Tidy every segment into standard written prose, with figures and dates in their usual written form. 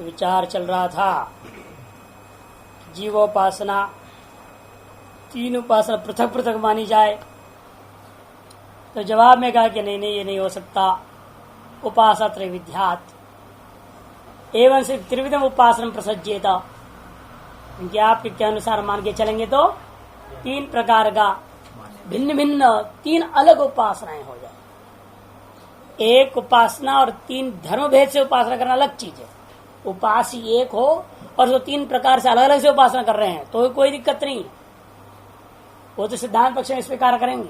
विचार चल रहा था जीवोपासना, तीन उपासना पृथक पृथक मानी जाए, तो जवाब में कहा कि नहीं ये नहीं हो सकता। उपासना त्रैविध्यात् एवं सिर्फ त्रिविधम उपासना प्रसज्येता, क्योंकि आपके क्या अनुसार मान के चलेंगे तो तीन प्रकार का भिन्न भिन्न तीन अलग उपासनाएं हो जाए। एक उपासना और तीन धर्म भेद से उपासना करना अलग चीज है। उपासी एक हो और जो तीन प्रकार से अलग अलग से उपासना कर रहे हैं तो कोई दिक्कत नहीं, वो तो सिद्धांत पक्ष में स्वीकार करेंगे।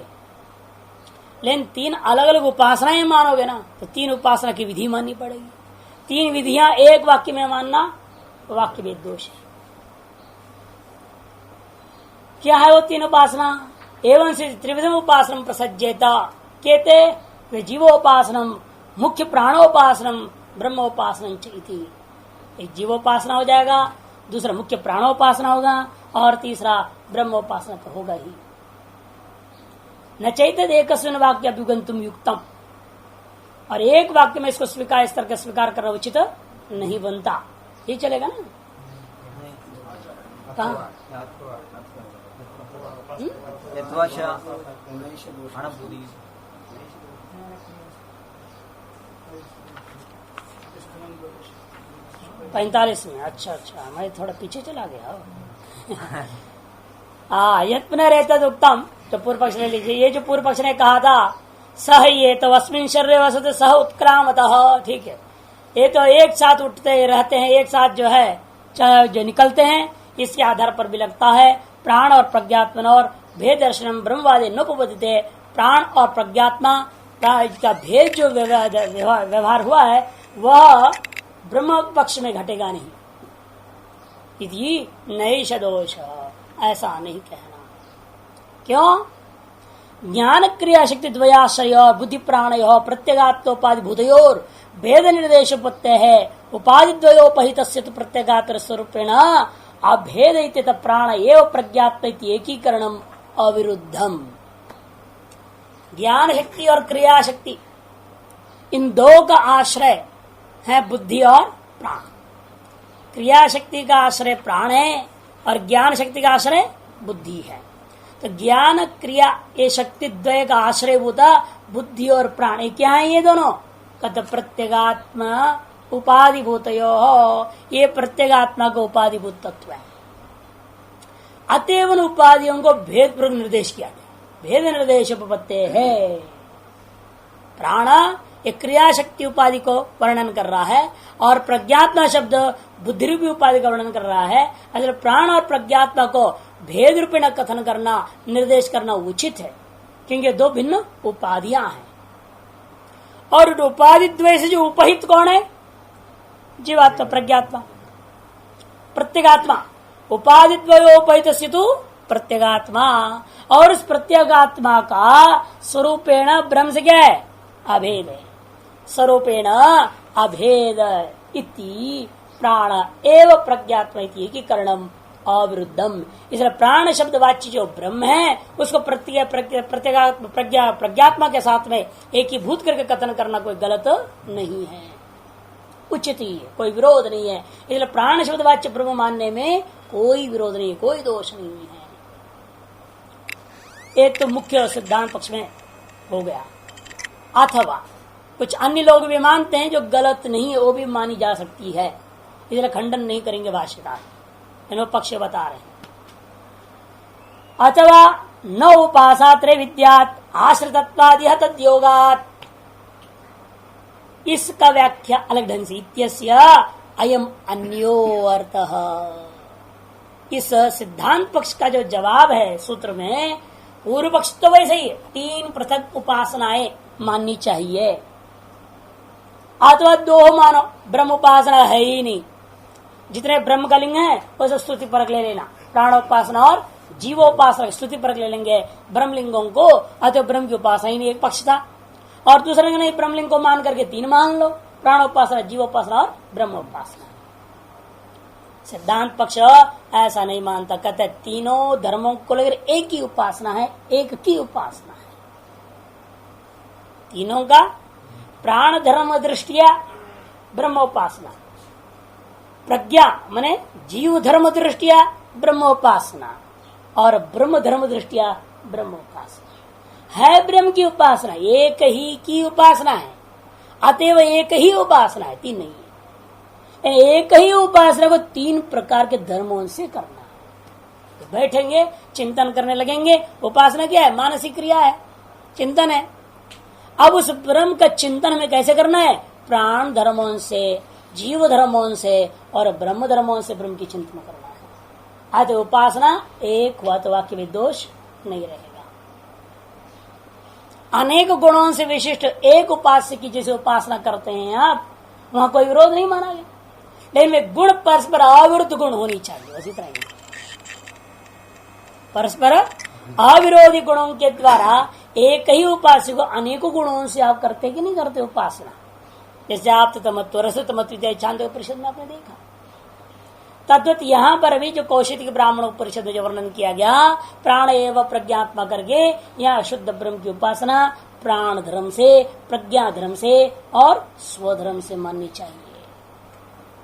लेकिन तीन अलग अलग उपासनाएं मानोगे ना तो तीन उपासना की विधि माननी पड़ेगी। तीन विधियां एक वाक्य में मानना वाक्य भेद दोष है। क्या है वो तीन उपासना? एवं से त्रिविधम उपासनम प्रसज्जेता कहते वे जीवोपासनम, मुख्य प्राणोपासनम, ब्रह्मोपासनम इति। एक जीवोपासना हो जाएगा, दूसरा मुख्य प्राणोपासना होगा और तीसरा ब्रह्मोपासना तो होगा ही। न चैतद एकस्मिन् वाक्य अभ्युगंतुम युक्तम, और एक वाक्य में इसको स्वीकार इस तरह का स्वीकार करना उचित नहीं बनता। ये चलेगा ना? कहा 45 में। अच्छा, मैं थोड़ा पीछे चला गया। हाँ, यद पुनः रहता तो उत्तम। तो पूर्व पक्ष ले लीजिए। ये जो पूर्व पक्ष ने कहा था सह ये तो अस्मिन शरीर वसत सह उत्क्रामतः, ठीक है, ये तो एक साथ उठते रहते हैं, एक साथ जो है जो निकलते हैं, इसके आधार पर भी लगता है प्राण और प्रज्ञात्मन और भेद दर्शनम ब्रह्मवादी नोपबद्धते। प्राण और प्रज्ञात्मा का भेद जो व्यवहार हुआ है वह ब्रह्म पक्ष में घटेगा नहीं। यदि नैष दोष, ऐसा नहीं कहना। क्यों? ज्ञान क्रिया शक्ति द्वयाश्रय बुद्धि प्राणय प्रत्यगात्मोपाधि भूतयोर भेद निर्देश प्रत्यय है। उपाधि द्वयोपहित प्रत्यगात्र स्वरूपेण अभेद प्राण एवं प्रज्ञात्म एकीकरणम अविरुद्धम। ज्ञान शक्ति और क्रिया शक्ति इन दो का आश्रय है बुद्धि और प्राण। क्रिया शक्ति का आश्रय प्राण है और ज्ञान शक्ति का आश्रय बुद्धि है। तो ज्ञान क्रिया ये शक्ति द्वय का आश्रय होता बुद्धि और प्राण। ये क्या है? ये दोनों कत प्रत्यगात्मा उपाधिभूतयो, ये प्रत्यगात्मा का उपाधिभूत तत्व है। अतएव उपाधियों को भेद पूर्वक निर्देश किया गया। भेद निर्देश उपपत्ति है। प्राण ये क्रिया शक्ति उपाधि को वर्णन कर रहा है और प्रज्ञात्मा शब्द बुद्धि रूपी उपाधि का वर्णन कर रहा है। अगर प्राण और प्रज्ञात्मा को भेद रूपेण कथन करना, निर्देश करना उचित है, क्योंकि दो भिन्न उपाधियां हैं। और उपाधि द्वय से जो उपहित कौन है? जीवात्मा, प्रज्ञात्मा, प्रत्यगात्मा। उपाधि द्वयोपहित सितु प्रत्यगात्मा, और उस प्रत्यगात्मा का स्वरूपेण ब्रह्म से क्या है? अभेद है। स्वरूपेण अभेद इति प्राण एवं प्रज्ञात्मा एकीकरणम अविरुद्धम। इसलिए प्राण शब्द वाच्य जो ब्रह्म है उसको प्रज्ञात्मा के साथ में एकीभूत करके कथन करना कोई गलत नहीं है, उचित ही है, कोई विरोध नहीं है। इसलिए प्राण शब्द वाच्य ब्रह्म मानने में कोई विरोध नहीं, कोई दोष नहीं है। एक तो मुख्य सिद्धांत पक्ष में हो गया। अथवा कुछ अन्य लोग भी मानते हैं जो गलत नहीं है, वो भी मानी जा सकती है, इसलिए खंडन नहीं करेंगे भाष्यकार, इन पक्ष बता रहे हैं। अथवा न उपासा त्रैविद्यात् आश्रितत्वादिह तद्योगात्, इसका व्याख्या अलग ढंग से इत्यस्य अयम अन्यो अर्थः। इस सिद्धांत पक्ष का जो जवाब है सूत्र में, पूर्व पक्ष तो वैसे ही तीन पृथक उपासनाएं माननी चाहिए। अथवा दो मानो, ब्रह्म उपासना है ही नहीं, जितने ब्रह्म का लिंग है वैसे स्तुति परक ले लेना। प्राणोपासना और जीवोपासना स्तुति परक ले लेंगे ब्रह्मलिंगों को, अतः ब्रह्म की उपासना ही नहीं, एक पक्ष था। और दूसरे नहीं, ब्रह्मलिंग को मान करके तीन मान लो, प्राणोपासना, जीवोपासना और ब्रह्मोपासना। सिद्धांत पक्ष ऐसा नहीं मानता, कहते तीनों धर्मों को लेकर एक ही उपासना है, एक की उपासना है तीनों का। प्राण धर्म दृष्टिया ब्रह्मोपासना प्रज्ञा माने जीव धर्म दृष्टिया ब्रह्मोपासना और ब्रह्म धर्म दृष्टिया ब्रह्मोपासना है। ब्रह्म की उपासना एक ही की उपासना है, अतएव एक ही उपासना है, तीन नहीं है। एक ही उपासना को तीन प्रकार के धर्मों से करना है। तो बैठेंगे चिंतन करने लगेंगे, उपासना क्या है? मानसिक क्रिया है, चिंतन है। अब उस ब्रह्म का चिंतन हमें कैसे करना है? प्राण धर्मों से, जीव धर्मों से और ब्रह्म धर्मों से ब्रह्म की चिंतन करना है। अतः उपासना एक हुआ तो वाक्य में दोष नहीं रहेगा। अनेक गुणों से विशिष्ट एक उपास्य की जैसे उपासना करते हैं आप, वहां कोई विरोध नहीं माना गया, लेकिन में गुण परस्पर अविरुद्ध गुण होनी चाहिए, बस इतना ही। परस्पर अविरोधी गुणों के द्वारा एक ही उपास्य को अनेकों गुणों से आप करते कि नहीं करते उपासना? जैसे आप तत्व रसतमत्व छांदोग्य परिषद में आपने देखा। तद्वत यहाँ पर भी जो कौशिक ब्राह्मण उपनिषद में जो वर्णन किया गया, प्राण एवं प्रज्ञात्मा करके यहाँ शुद्ध ब्रह्म की उपासना प्राण धर्म से, प्रज्ञा धर्म से और स्वधर्म से माननी चाहिए।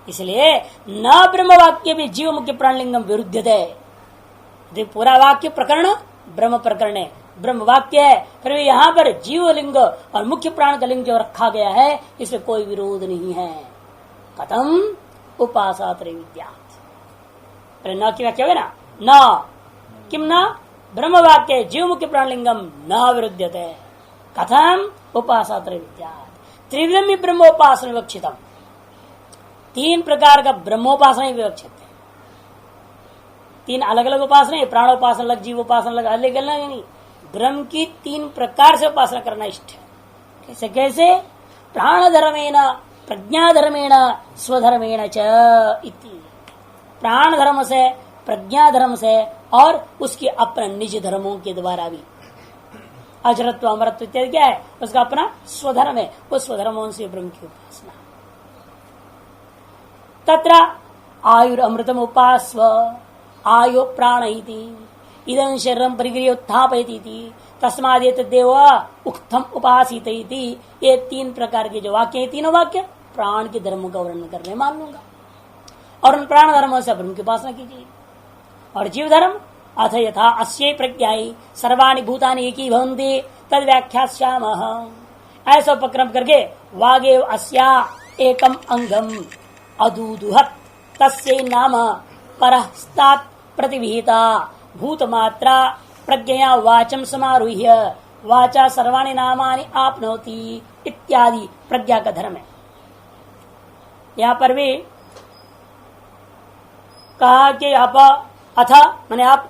इसलिए न ब्रह्म वाक्य भी जीव मुख्य प्राणलिंगम विरुद्ध है। पूरा वाक्य प्रकरण ब्रह्म प्रकरण है, ब्रह्म वाक्य है, फिर यहाँ पर जीव लिंग और मुख्य प्राण का लिंग जो रखा गया है, इसमें कोई विरोध नहीं है। कथम उपासा त्रैविद्या न की व्याख्या है ना, न किम न ब्रह्म वाक्य जीव मुख्य प्राणलिंगम न विरुद्धते। कथम उपासा त्रैविद्या त्रिविधम ब्रह्मोपासना विवक्षितम। तीन प्रकार का ब्रह्मोपासना विवक्षित है। तीन अलग अलग उपासना है, प्राणोपासना अलग, जीव उपासना अलग, अलग अलग नहीं। ब्रह्म की तीन प्रकार से उपासना करना इष्ट है। कैसे कैसे? प्राण धर्मेण, प्रज्ञा धर्मेण, स्वधर्मेण च इति। प्राण धर्म से, प्रज्ञा धर्म से और उसके अपने निज धर्मों के द्वारा भी। अजरत्व अमरत्व इत्यादि क्या है? उसका अपना स्वधर्म है, उस स्वधर्मों से ब्रह्म की उपासना। तत्र आयुर अमृतम उपास्व आयो प्राण इदं शरीरम परिगृह्य उत्थापयति तस्मादेत देव उक्तम उपासित। ये तीन प्रकार के जो वाक्य है, तीनों वाक्य प्राण के धर्मों का वर्णन करने मान लूंगा और उन प्राण धर्मों से ब्रह्म की उपासना कीजिए। और जीव धर्म अथ यथा अस्यै प्रज्ञाई सर्वाणि भूतानि एकी भवन्ति तद व्याख्यास्यामः। ऐसा उपक्रम करके वागेव अस्या एकम अंगम अदूदुहत तस्यै नाम परस्तात् प्रतिविहिता भूतमात्रा प्रज्ञया वाचम समारूह्य वाचा सर्वाणि नामानि आपनोति इत्यादि प्रज्ञा का धर्म है। यहाँ पर भी कहा कि आप अथा माने आप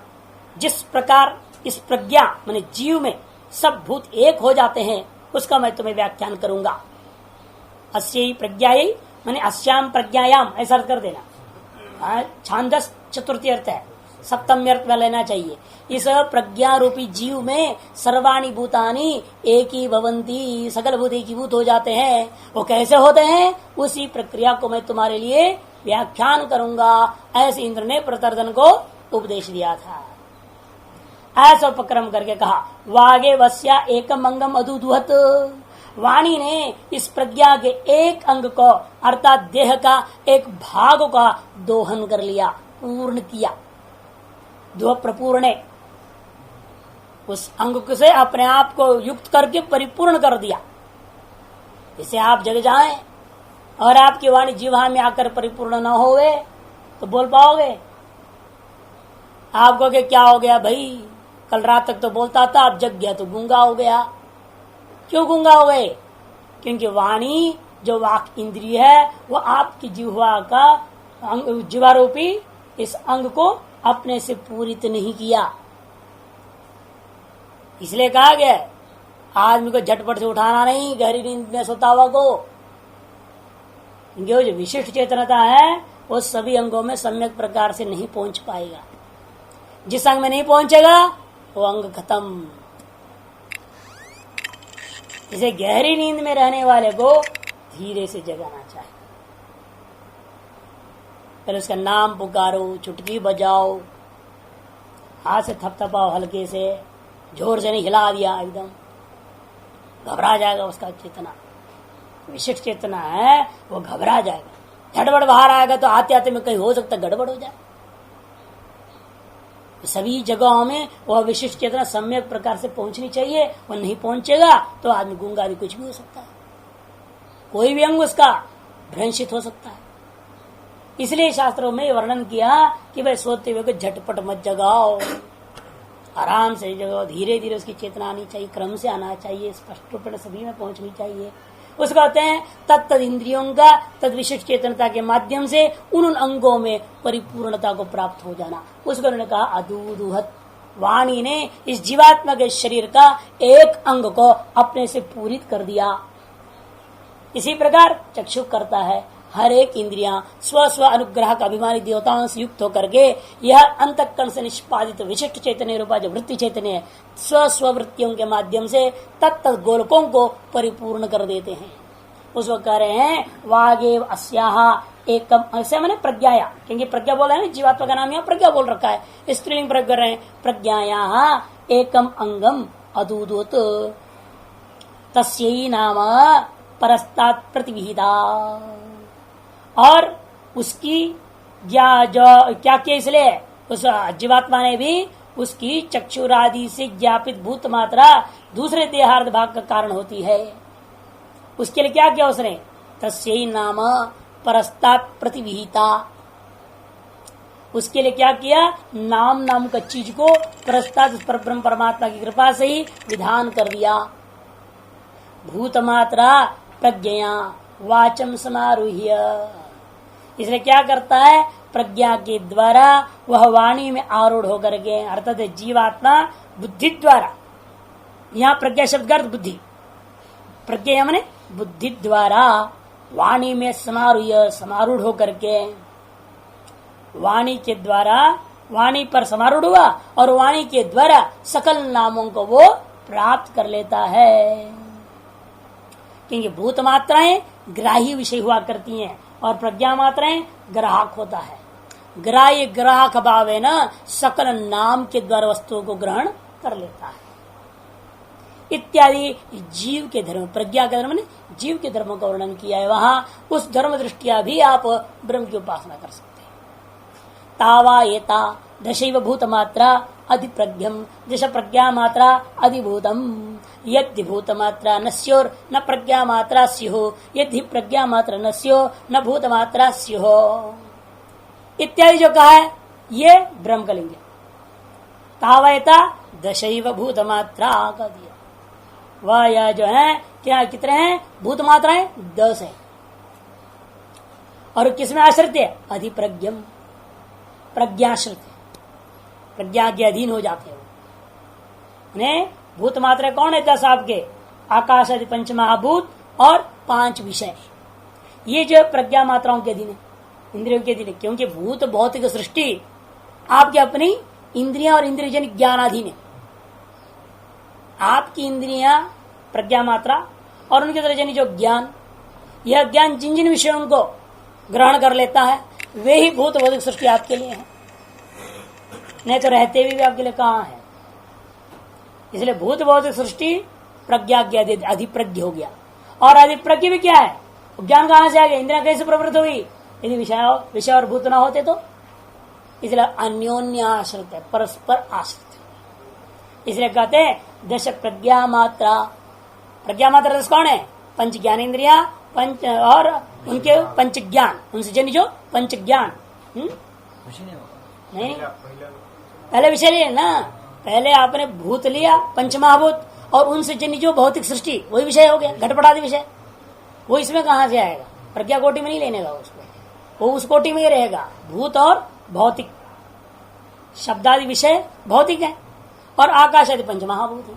जिस प्रकार इस प्रज्ञा माने जीव में सब भूत एक हो जाते हैं, उसका मैं तुम्हें व्याख्यान करूंगा। अस्यै प्रज्ञायै माने अस्याम प्रज्ञायाम ऐसा अर्थ कर देना। छांदस चतुर्थी अर्थ है, सप्तमी अर्थ में लेना चाहिए। इस प्रज्ञा रूपी जीव में सर्वाणि भूतानि एक ही भवंती, सकल भूत एक ही भूत हो जाते हैं। वो कैसे होते हैं? उसी प्रक्रिया को मैं तुम्हारे लिए व्याख्यान करूंगा। ऐसे इंद्र ने प्रतर्दन को उपदेश दिया था। ऐसा उपक्रम करके कहा वागे वस्या एकम अंगम अदुदुहत। वाणी ने इस प्रज्ञा के एक अंग को अर्थात देह का एक भाग का दोहन कर लिया, पूर्ण किया। दो प्रपूर्ण उस अंग से अपने आप को युक्त करके परिपूर्ण कर दिया। इसे आप जग जाएं और आपकी वाणी जीवा में आकर परिपूर्ण न होवे तो बोल पाओगे? आपको क्या हो गया भाई, कल रात तक तो बोलता था, अब जग गया तो गूंगा हो गया। क्यों गूंगा हो गए? क्योंकि वाणी जो वाक इंद्रिय है वो आपकी जिह्वा का जिह्वा रूपी इस अंग को अपने से पूरित नहीं किया। इसलिए कहा गया आदमी को झटपट से उठाना नहीं गहरी नींद में सोता हुआ को। जो विशिष्ट चेतनता है वो सभी अंगों में सम्यक प्रकार से नहीं पहुंच पाएगा। जिस अंग में नहीं पहुंचेगा वो अंग खत्म। इसे गहरी नींद में रहने वाले को धीरे से जगाना चाहिए। पहले उसका नाम पुकारो, चुटकी बजाओ, हाथ से थपथपाओ, हल्के से, जोर से नहीं हिला दिया एकदम, घबरा जाएगा उसका चेतना। विशिष्ट चेतना है वो घबरा जाएगा। झटपट बाहर आएगा तो आते आते में कहीं हो सकता गड़बड़ हो जाए। सभी जगहों में वह विशिष्ट चेतना सम्यक प्रकार से पहुंचनी चाहिए। वह नहीं पहुंचेगा तो आदमी गूंगा आदि कुछ भी हो सकता है, कोई भी अंग उसका भ्रंशित हो सकता है। इसलिए शास्त्रों में वर्णन किया कि भाई सोते हुए झटपट मत जगाओ, आराम से जगाओ, धीरे धीरे उसकी चेतना आनी चाहिए, क्रम से आना चाहिए, स्पष्ट रूप में सभी में पहुंचनी चाहिए। उसको कहते हैं तत्त इंद्रियों का तद विशिष्ट चेतनता के माध्यम से उन अंगों में परिपूर्णता को प्राप्त हो जाना। उसको उन्होंने कहा अदूदुहत। वाणी ने इस जीवात्मा के शरीर का एक अंग को अपने से पूरित कर दिया। इसी प्रकार चक्षु करता है, हर एक इंद्रियां स्व स्व अनुग्रह का अभिमानी देवताओं से युक्त होकर के यह अंतःकरण से निष्पादित विशिष्ट चैतन्य रूपा जो वृत्ति चैतन्य है, स्व स्व वृत्तियों के माध्यम से तत्त गोलकों को परिपूर्ण कर देते हैं। उसको कह रहे हैं वागेव अस्याह एकम, ऐसे मैंने प्रज्ञाया, क्योंकि प्रज्ञा बोल रहे हैं जीवात्मा का नाम यहाँ प्रज्ञा बोल रखा है, स्त्रीलिंग प्रयोग कर रहे हैं। प्रज्ञाया एकम अंगम अदूदूत तस्यै नाम परस्तात् प्रतिविहिता। और उसकी क्या किया, इसलिए उस जीवात्मा ने भी उसकी चक्षुरादि से ज्ञापित भूत मात्रा दूसरे देहार्थ भाग का कारण होती है। उसके लिए क्या किया उसने, तस्यै नाम परस्तात् प्रतिविहिता। उसके लिए क्या किया, नाम नाम का चीज को परस्तात् परब्रह्म परमात्मा की कृपा से ही विधान कर दिया। भूत मात्रा प्रज्ञया वाचम समारूह्य, इसलिए क्या करता है, प्रज्ञा के द्वारा वह वाणी में आरूढ़ होकर के, अर्थात जीवात्मा बुद्धि द्वारा, यहाँ प्रज्ञा शब्द का अर्थ बुद्धि, प्रज्ञा माने बुद्धि द्वारा वाणी में समारूढ़ होकर के, वाणी के द्वारा वाणी पर समारूढ़ हुआ और वाणी के द्वारा सकल नामों को वो प्राप्त कर लेता है। क्योंकि भूत मात्राएं ग्राही विषय हुआ करती हैं और प्रज्ञा मात्राएं ग्राहक होता है। ग्राह्य ग्राहक भाव है न, सकल नाम के द्वारा वस्तुओं को ग्रहण कर लेता है इत्यादि। जीव के धर्म, प्रज्ञा के धर्म ने जीव के धर्मों का वर्णन किया है। वहां उस धर्म दृष्टिया भी आप ब्रह्म की उपासना कर सकते हैं। तावा एता दशैव भूत मात्रा अधिप्रज्ञम दश प्रज्ञा मात्रा अधिभूतम यदि भूत मात्रा न स्योर न प्रज्ञा मात्रा स्यो यदि प्रज्ञा मात्रा न स्यो न भूत मात्रा स्यो इत्यादि जो कहा है ये ब्रह्म का लिंग है। तावयता दशैव भूत मात्रा का दिया, वह यह जो है क्या कितने हैं भूत मात्राएं 10 है। और किसमें आश्रित है, अधिप्रज्ञम, प्रज्ञाश्रित है, प्रज्ञा के अधीन हो जाते हैं। भूत मात्रा कौन है 10 आपके, आकाश आदि पंच महाभूत और 5 विषय, ये जो प्रज्ञा मात्राओं के अधीन है, इंद्रियों के अधीन है। क्योंकि भूत भौतिक सृष्टि आपकी अपनी इंद्रियां और इंद्रियजन ज्ञानाधीन है। आपकी इंद्रियां प्रज्ञा मात्रा और उनके द्वारा जनी जो ज्ञान, यह ज्ञान जिन जिन विषयों को ग्रहण कर लेता है वे ही भूत भौतिक सृष्टि आपके लिए है, नहीं तो रहते भी आपके लिए कहाँ है। इसलिए भूत भौतिक सृष्टि प्रज्ञा के अधिप्रज्ञ हो गया। और अधिप्रज्ञ भी क्या है, ज्ञान कहां से आ गया, इंद्रियां कैसे प्रवृत्त हुई, यदि विषय और भूत ना होते तो। इसलिए अन्योन्य आश्रित है, परस्पर आश्रित है। इसलिए कहते हैं दश प्रज्ञा मात्रा, प्रज्ञा मात्रा 10 कौन है, पंच ज्ञानेन्द्रिया पंच और उनके पंच ज्ञान, उनसे जन जो पंच ज्ञान नहीं पहले विषय लिया ना, पहले आपने भूत लिया पंच महाभूत और उनसे जन्य जो भौतिक सृष्टि वही विषय हो गया, घटपटादि विषय। वो इसमें कहां से आएगा, प्रज्ञा कोटि में नहीं लेने का उसको, वो उस कोटि में ही रहेगा। भूत और भौतिक शब्दादि विषय भौतिक है और आकाश आदि पंच महाभूत है।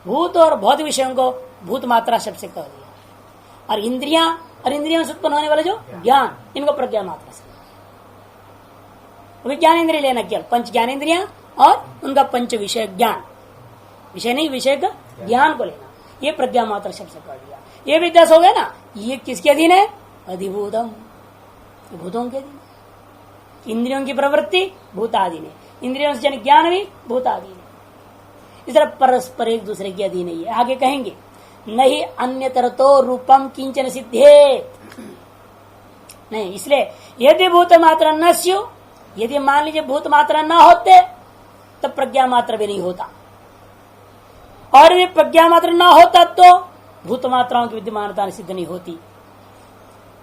भूत और भौतिक विषयों को भूत मात्रा शब्द से कह दिया। और इंद्रियों से उत्पन्न होने वाले जो ज्ञान, इनको प्रज्ञा मात्रा से। ज्ञान इंद्रिय लेना केवल पंच ज्ञानेन्द्रिया और उनका पंच विषय ज्ञान, विषय नहीं विषय का ज्ञान को लेना, ये प्रज्ञा मात्रा शब्द से कर दिया। ये भी 10 हो गया ना, ये किसके अधीन है, अधिभूतम, भूतों के अधीन। इंद्रियों की प्रवृत्ति भूताधीन है, इंद्रियों से जन ज्ञान भी भूताधीन है। इस तरह परस्पर एक दूसरे के अधीन है। आगे कहेंगे नहीं अन्यतर तो रूपम किंचन सिद्धे, नहीं। इसलिए यदि भूत मात्रा न स्यु, यदि मान लीजिए भूत मात्रा न होते तो प्रज्ञा मात्र भी नहीं होता, और यदि प्रज्ञा मात्र न होता तो भूत मात्राओं की विद्यमानता सिद्ध नहीं होती।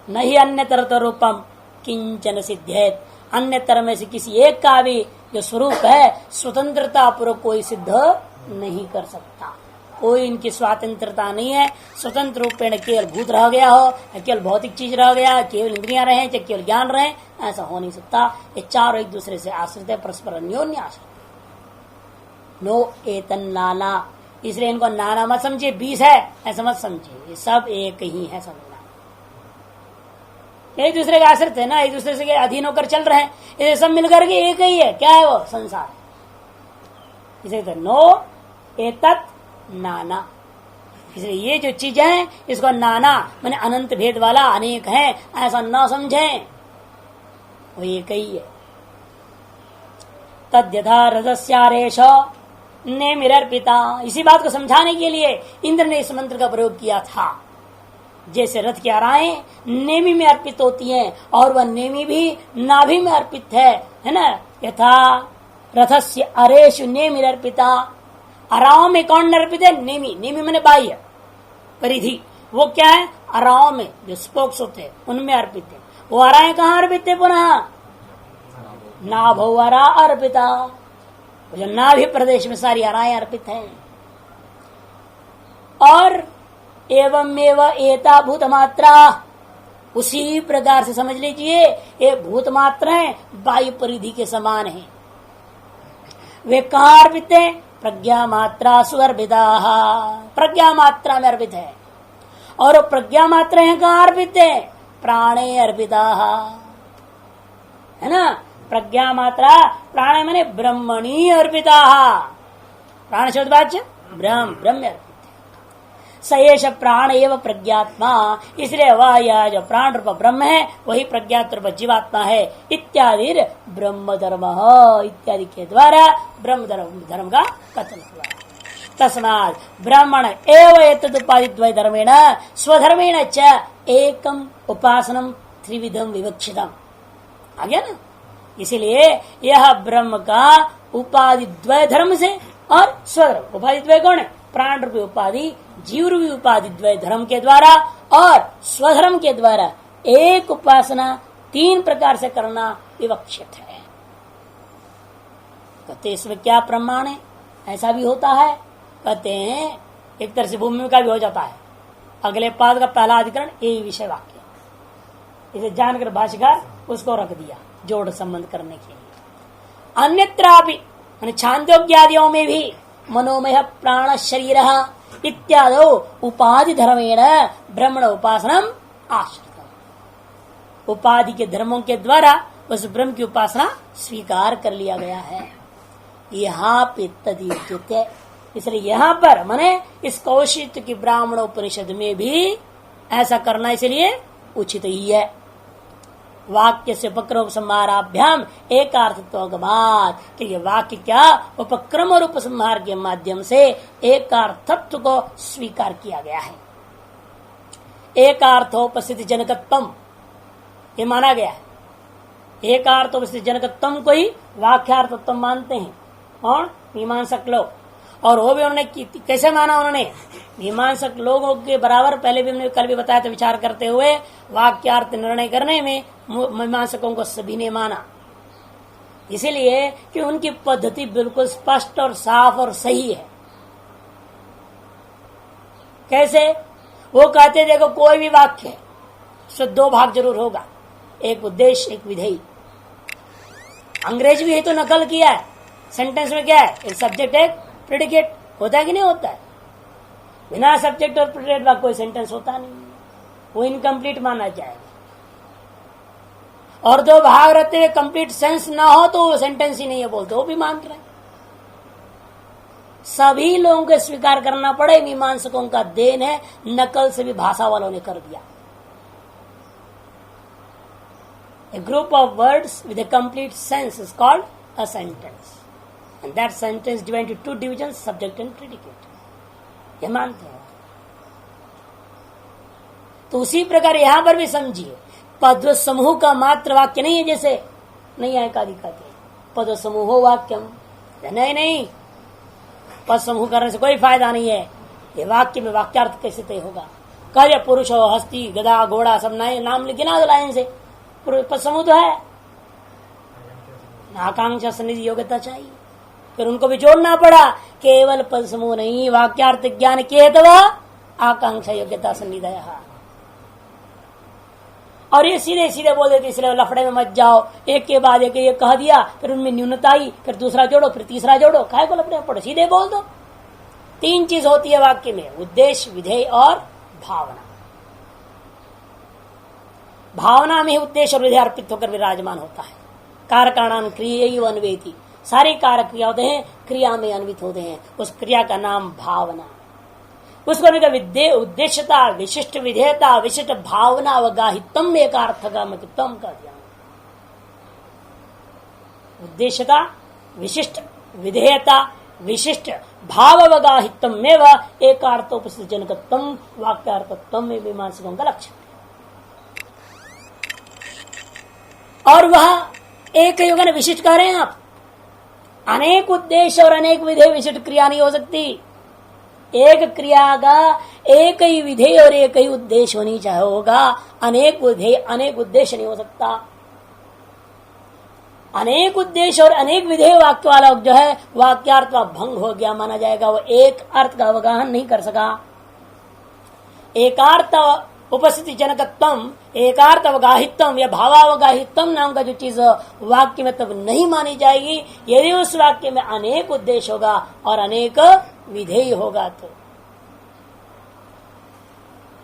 नहीं अन्य तरह रूपम किंचन सिद्धेत, अन्य तरह में से किसी एक का भी जो स्वरूप है स्वतंत्रता पूर्वक कोई सिद्ध नहीं कर सकता। कोई इनकी स्वतंत्रता नहीं है, स्वतंत्र रूप में केवल भूत रह गया हो, केवल भौतिक चीज रह गया, केवल इंद्रियां रहे, केवल ज्ञान रहे, ऐसा हो नहीं सकता। ये चारों एक दूसरे से आश्रित है, परस्पर अन्योन्य आश्रित। नो एतन नाना, इसलिए इनको नाना मत समझिए, 20 है ऐसा मत समझिए, ये सब एक ही है समझना। एक दूसरे के आश्रित है ना, एक दूसरे से अधीन होकर चल रहे हैं, इसे सब मिलकर के एक ही है। क्या है वो? संसार। इसे तो नो एतत् नाना, इसलिए ये जो चीज है इसको नाना माने अनंत भेद वाला, अनेक है ऐसा न समझें, वो एक ही है। तद्यथा रजस्यारेश नेमिरर्पिता, इसी बात को समझाने के लिए इंद्र ने इस मंत्र का प्रयोग किया था। जैसे रथ की आराएं नेमी में अर्पित होती हैं और वह नेमी भी नाभि में अर्पित है ना। यथा रथस्य अरेशु नेमिरर्पिता, अराव में कौन अर्पित है? नेमी। नेमी मैंने बाह्य परिधि, वो क्या है? अराव में जो स्पोक्स होते हैं उनमें अर्पित है। वो अराएं कहाँ अर्पित है? पुनः नाभोवरा अर्पिता, जो नाभि प्रदेश में सारी अराएं अर्पित हैं। और एवं एता भूत मात्रा, उसी प्रकार से समझ लीजिए ये भूत मात्राएं वायु परिधि के समान है। वे कहाँ अर्पित है? प्रज्ञा मात्रा सुअर्पिता, प्रज्ञा मात्रा में अर्पित है। और प्रज्ञा मात्रा है कहाँ अर्पित है? प्राणे अर्पिता, है ना। प्रज्ञा मात्रा प्राण माने ब्रह्मणी अर्पिता, प्राण शब्द वाच्य ब्रह्म, ब्रह्म अर्पित है। सयेश प्राण एवं प्रज्ञात्मा, इसलिए वह यह जो प्राण रूप ब्रह्म है वही प्रज्ञात रूप जीवात्मा है। इत्यादि ब्रह्म धर्म इत्यादि के द्वारा ब्रह्म धर्म का कथन हुआ। तस्मात् ब्राह्मण एवं एतदुपादिद्वय धर्मेण स्वधर्मेण च एकम उपासनम त्रिविधम विवक्षितम, आ गया ना। इसीलिए यह ब्रह्म का उपाधि द्वय धर्म से और स्वधर्म, उपाधि द्वय कौन है? प्राण रूपी उपाधि, जीव रूपी उपाधि द्वय धर्म के द्वारा और स्वधर्म के द्वारा एक उपासना 3 प्रकार से करना विवक्षित है। कहते इसमें क्या प्रमाण है? ऐसा भी होता है, कहते हैं एक तरह से भूमि का भी हो जाता है। अगले पाद का पहला अधिकरण यही विषय वाक्य, इसे जानकर भाष्यकार उसको रख दिया जोड़ संबंध करने के लिए। अन्यत्रापि छांदोग्यादियों में भी मनोमय प्राण शरीर इत्यादि उपाधि धर्मेण ब्रह्मण उपासनम आश्रित, उपाधि के धर्मों के द्वारा उस ब्रह्म की उपासना स्वीकार कर लिया गया है। यहाँ पे तदीयते, इसलिए यहाँ पर माने इस कौशिक की ब्राह्मण उपनिषद में भी ऐसा करना इसलिए उचित ही है। वाक्य से उपक्रम संहाराभ्याम एकार्थत्वगमात्, कि वाक्य क्या उपक्रम और उपसंहार के माध्यम से एकार्थत्व को स्वीकार किया गया है। एकार्थोपस्थिति जनकत्वम ये माना गया है। एकार्थोपस्थिति जनकत्वम को ही वाक्यार्थत्व मानते हैं और मीमांसक लोग, और वो भी उन्होंने कैसे माना? उन्होंने मीमांसक लोगों के बराबर, पहले भी हमने कल भी बताया था, विचार करते हुए वाक्यार्थ निर्णय करने में मीमांसकों को सभी ने माना, इसीलिए कि उनकी पद्धति बिल्कुल स्पष्ट और साफ और सही है। कैसे? वो कहते देखो कोई भी वाक्य है उससे 2 भाग जरूर होगा, एक उद्देश्य एक विधेय। अंग्रेज भी है तो नकल किया है। सेंटेंस में क्या है? एक सब्जेक्ट एक प्रेडिकेट, होता है कि नहीं होता है? बिना सब्जेक्ट और प्रेडिकेट का कोई सेंटेंस होता नहीं, वो इनकम्प्लीट माना जाएगा। और 2 भाग रहते हुए कंप्लीट सेंस ना हो तो वो सेंटेंस ही नहीं है बोलते, वो भी मान रहे। सभी लोगों को स्वीकार करना पड़े, मीमांसकों का देन है, नकल से भी भाषा वालों ने कर दिया। A group of words with a complete sense is called a sentence, and that sentence divided into 2 divisions, subject and predicate. ये मानते हैं। तो उसी प्रकार यहां पर भी समझिए, पद समूह का मात्र वाक्य नहीं है, जैसे नहीं आए कादि कहते पद समूहो वाक्यम, नहीं पद समूह करने से कोई फायदा नहीं है। ये वाक्य में वाक्यार्थ कैसे तय होगा? कार्य पुरुष हो, हस्ती, गधा, घोड़ा सब नाम गिना दो लाइन से, पद समूह तो है। आकांक्षा सन्निधि योग्यता चाहिए, फिर उनको भी जोड़ना पड़ा। केवल पद समूह नहीं, वाक्यार्थ ज्ञान के अथवा आकांक्षा योग्यता सन्निधय। और ये सीधे सीधे बोल देते, इसलिए लफड़े में मत जाओ, एक के बाद एक ये कह दिया, फिर उनमें न्यूनता आई, फिर दूसरा जोड़ो, फिर तीसरा जोड़ो, काहे को लफड़े में पड़ो, सीधे बोल दो। तीन चीज होती है वाक्य में, उद्देश्य, विधेय और भावना। भावना में ही उद्देश्य और विधेय अर्पित होकर विराजमान होता है। कारकाणान क्रिया अन्वेति, सारी कारक क्रिया होते हैं, क्रिया में अन्वित होते हैं, उस क्रिया का नाम भावना। उसको उद्देश्यता, विशिष्ट विधेयता, विशिष्ट भावना अवगाहितम एक अर्थगम कर दिया। उद्देश्यता, विशिष्ट विधेयता, विशिष्ट भाव अवगाहितम में वह एकार्थोपस्थित जनकत्म वाक्यार्थत्म में मीमांसकों का लक्ष्य। और वह एक युग ने विशिष्ट कह रहे हैं आप, अनेक उद्देश्य और अनेक विधेय विशिष्ट क्रिया नहीं हो सकती। एक क्रिया का एक ही विधेय और एक ही उद्देश्य होनी चाहिए होगा, अनेक विधेय अनेक उद्देश्य नहीं हो सकता। अनेक उद्देश्य और अनेक विधेय वाक्य वाला जो है वाक्यार्थ का भंग हो गया माना जाएगा, वो एक अर्थ का अवगाहन नहीं कर सका। एकार्थ उपस्थिति जनकत्वम, एकार्थ अवगाहितम या भावावगाहितम नाम का जो चीज वाक्य में तब नहीं मानी जाएगी यदि उस वाक्य में अनेक उद्देश्य होगा और अनेक विधेय होगा। तो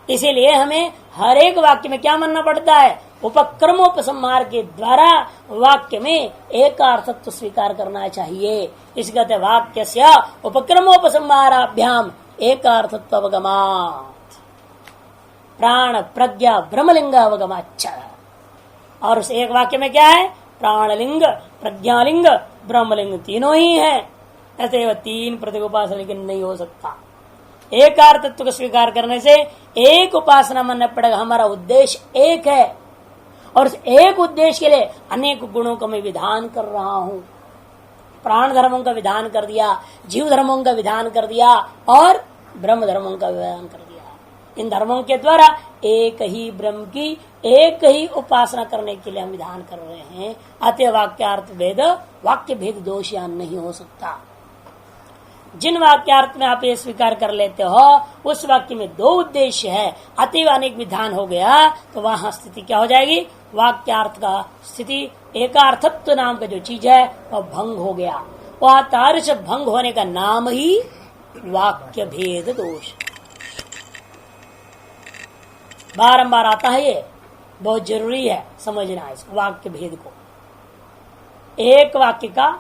इसीलिए हमें हर एक वाक्य में क्या मानना पड़ता है, उपक्रमोपसंहार के द्वारा वाक्य में एक अर्थत्व स्वीकार करना चाहिए। इस कहते वाक्य से उपक्रमोपसंहाराभ्याम एक अर्थत्व अवगमात् प्राण प्रज्ञा ब्रह्मलिंग अवगमाच्छ। और उस एक वाक्य में क्या है, प्राणलिंग, प्रज्ञालिंग, ब्रह्मलिंग तीनों ही है। ऐसे तीन प्रत्येक उपासना लेकिन नहीं हो सकता। एक अर्थत्व को स्वीकार करने से एक उपासना मानना पड़ेगा, हमारा उद्देश्य एक है और उस एक उद्देश्य के लिए अनेक गुणों का मैं विधान कर रहा हूं। प्राण धर्मों का विधान कर दिया, जीव धर्मों का विधान कर दिया और ब्रह्म धर्मों का विधान कर दिया। इन धर्मों के द्वारा एक ही ब्रह्म की एक ही उपासना करने के लिए हम विधान कर रहे हैं। अतः वाक्यार्थ भेद वाक्य भेद दोष यहाँ नहीं हो सकता। जिन वाक्यार्थ में आप ये स्वीकार कर लेते हो उस वाक्य में दो उद्देश्य है, अतएव अनेक विधान हो गया, तो वहां स्थिति क्या हो जाएगी, वाक्यार्थ का स्थिति एकार्थत्व नाम का जो चीज है वह भंग हो गया। वह तादृश भंग होने का नाम ही वाक्य भेद दोष। बारंबार आता है, ये बहुत जरूरी है समझना इस वाक्य भेद को। एक वाक्य का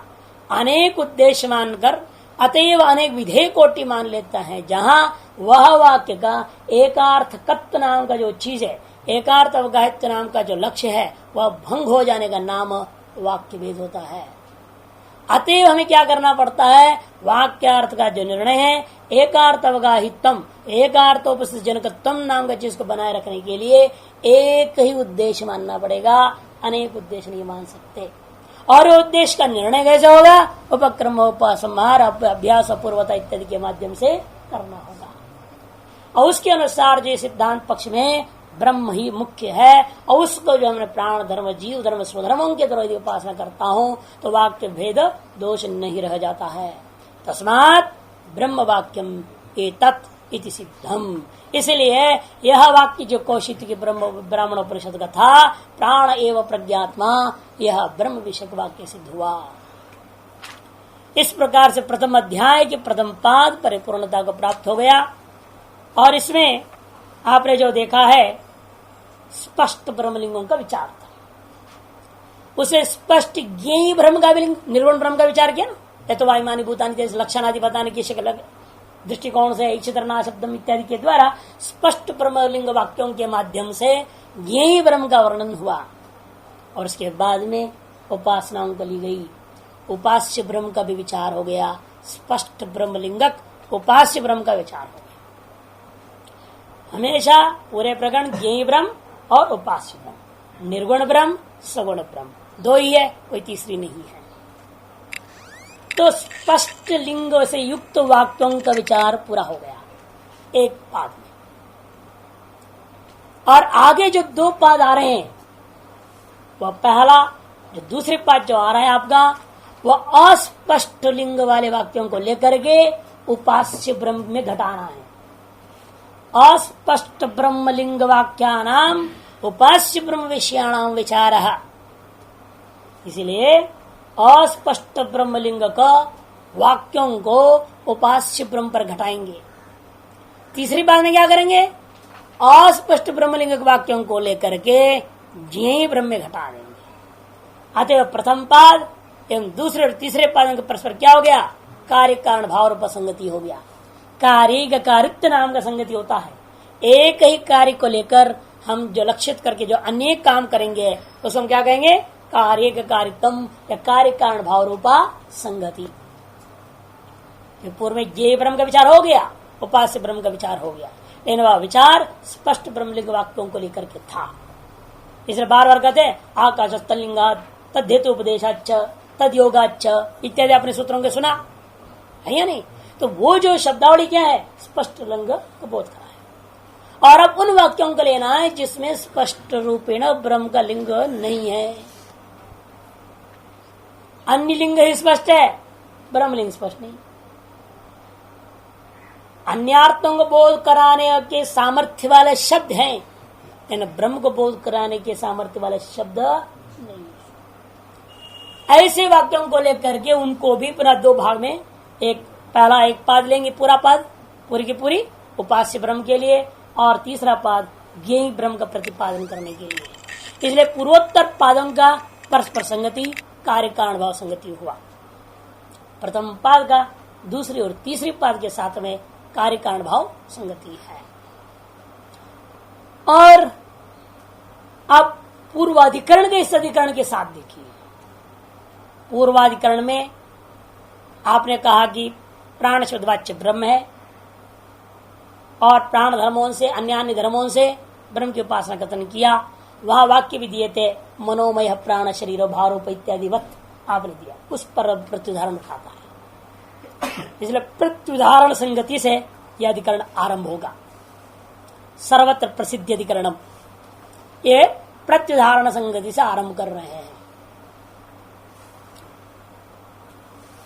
अनेक उद्देश्य मानकर अतएव अनेक विधेय कोटि मान लेता है, जहां वह वाक्य का एकार्थकत्व नाम का जो चीज है, एकार्थ अवगाहित्व नाम का जो लक्ष्य है वह भंग हो जाने का नाम वाक्य भेद होता है। अतएव हमें क्या करना पड़ता है, वाक्यार्थ का जो निर्णय है एकार्थ अवगाहितम एकार्थोपस्थित जनकत्वम नाम का चीज को बनाए रखने के लिए एक ही उद्देश्य मानना पड़ेगा, अनेक उद्देश्य नहीं मान सकते। और उद्देश्य का निर्णय कैसे होगा, उपक्रमोपसंहार अभ्यास अपूर्वता इत्यादि के माध्यम से करना होगा। और उसके अनुसार जो सिद्धांत पक्ष में ब्रह्म ही मुख्य है और उसको जो हमने प्राण धर्म जीव धर्म स्वधर्मों के द्वारा उपासना करता हूं तो वाक्य भेद दोष नहीं रह जाता है। तस्मात् ब्रह्म वाक्यम एतत् इति सिद्धम। इसलिए यह वाक्य जो कौशिक की ब्राह्मण उपनिषद का था, प्राण एवं प्रज्ञात्मा, यह ब्रह्म विषयक वाक्य सिद्ध हुआ। इस प्रकार से प्रथम अध्याय के प्रथम पाद परिपूर्णता को प्राप्त हो गया। और इसमें आपने जो देखा है स्पष्ट ब्रह्मलिंगों का विचार था, उसे स्पष्ट ज्ञेय ब्रह्म का निर्गुण ब्रह्म का विचार किया ना। तो वायुमानी भूतानी जैसे लक्षण आदि बताने की शिक्षा दृष्टिकोण से इच्छितरना शब्दम इत्यादि के द्वारा स्पष्ट ब्रह्मलिंग वाक्यों के माध्यम से ज्ञेय ब्रह्म का वर्णन हुआ। और उसके बाद में उपासनाओं को ली गई, उपास्य ब्रह्म का भी विचार हो गया, स्पष्ट ब्रह्मलिंगक उपास्य ब्रह्म का विचार हो गया। हमेशा पूरे प्रकरण ज्ञेय ब्रह्म और उपास्य ब्रह्म, निर्गुण ब्रह्म, सगुण ब्रह्म, दो ही है, कोई तीसरी नहीं है। तो स्पष्ट लिंग से युक्त वाक्यों का विचार पूरा हो गया एक पाद में। और आगे जो दो पाद आ रहे हैं, वह पहला जो दूसरे पाद जो आ रहा है आपका, वह अस्पष्ट लिंग वाले वाक्यों को लेकर के उपास्य ब्रह्म में घटाना है। अस्पष्ट ब्रह्म लिंग वाक्यानाम उपास्य ब्रह्म विषयाणाम विचार। इसलिए अस्पष्ट ब्रह्मलिंग का वाक्यों को उपास्य ब्रह्म पर घटाएंगे। तीसरी बात में क्या करेंगे, अस्पष्ट ब्रह्मलिंग के वाक्यों को लेकर के यही ब्रह्म में घटा देंगे। अतः प्रथम पाद एवं दूसरे और तीसरे पादों के परस्पर क्या हो गया, कार्य कारण भाव रूप संगति हो गया। कार्य का कारित्व नाम का संगति होता है। एक ही कार्य को लेकर हम जो लक्षित करके जो अनेक काम करेंगे उसको हम क्या कहेंगे, कार्य का कारित्वम या कार्य कारण भाव रूपा संगति। पूर्व में ये ब्रह्म का विचार हो गया, उपास्य ब्रह्म का विचार हो गया, लेकिन वह विचार स्पष्ट ब्रह्मलिंग वाक्यों को लेकर के था। इसलिए बार बार कहते हैं आकाश तलिंगा तद्धेतु उपदेशाच तद योगाच इत्यादि अपने सूत्रों के सुना है या नहीं। तो वो जो शब्दावली क्या है, स्पष्ट लिंग का बोध करा है। और अब उन वाक्यों को लेना है जिसमें स्पष्ट रूपेण ब्रह्म का लिंग नहीं है। अन्य लिंग ही स्पष्ट है, ब्रह्मलिंग स्पष्ट नहीं। अन्यार्थों को बोध कराने के सामर्थ्य वाले शब्द हैं, लेकिन ब्रह्म को बोध कराने के सामर्थ्य वाले शब्द नहीं। ऐसे वाक्यों को लेकर के उनको भी पुनः दो भाग में, एक पहला एक पाद लेंगे, पूरा पाद पूरी की पूरी उपास्य ब्रह्म के लिए, और तीसरा पाद ज्ञेय ब्रह्म का प्रतिपादन करने के लिए। इसलिए पूर्वोत्तर पादों का परस्पर संगति, कार्य कारण भाव संगति हुआ। प्रथम पाद का दूसरी और तीसरी पाद के साथ में कार्य कारण भाव संगति है। और अब पूर्वाधिकरण के इस अधिकरण के साथ देखिए। पूर्वाधिकरण में आपने कहा कि प्राण शब्दवाच्य ब्रह्म है और प्राण धर्मों से अन्य धर्मों से ब्रह्म की उपासना कथन किया। वहां वाक्य भी दिए थे, मनोमय प्राण शरीर भारूप इत्यादि वक्त आपने दिया, उस पर प्रत्युदाहरण उठाता है। इसलिए प्रत्युदाहरण संगति से यह अधिकरण आरंभ होगा। सर्वत्र प्रसिद्ध अधिकरणम, ये प्रत्युदाहरण संगति से आरंभ कर रहे हैं,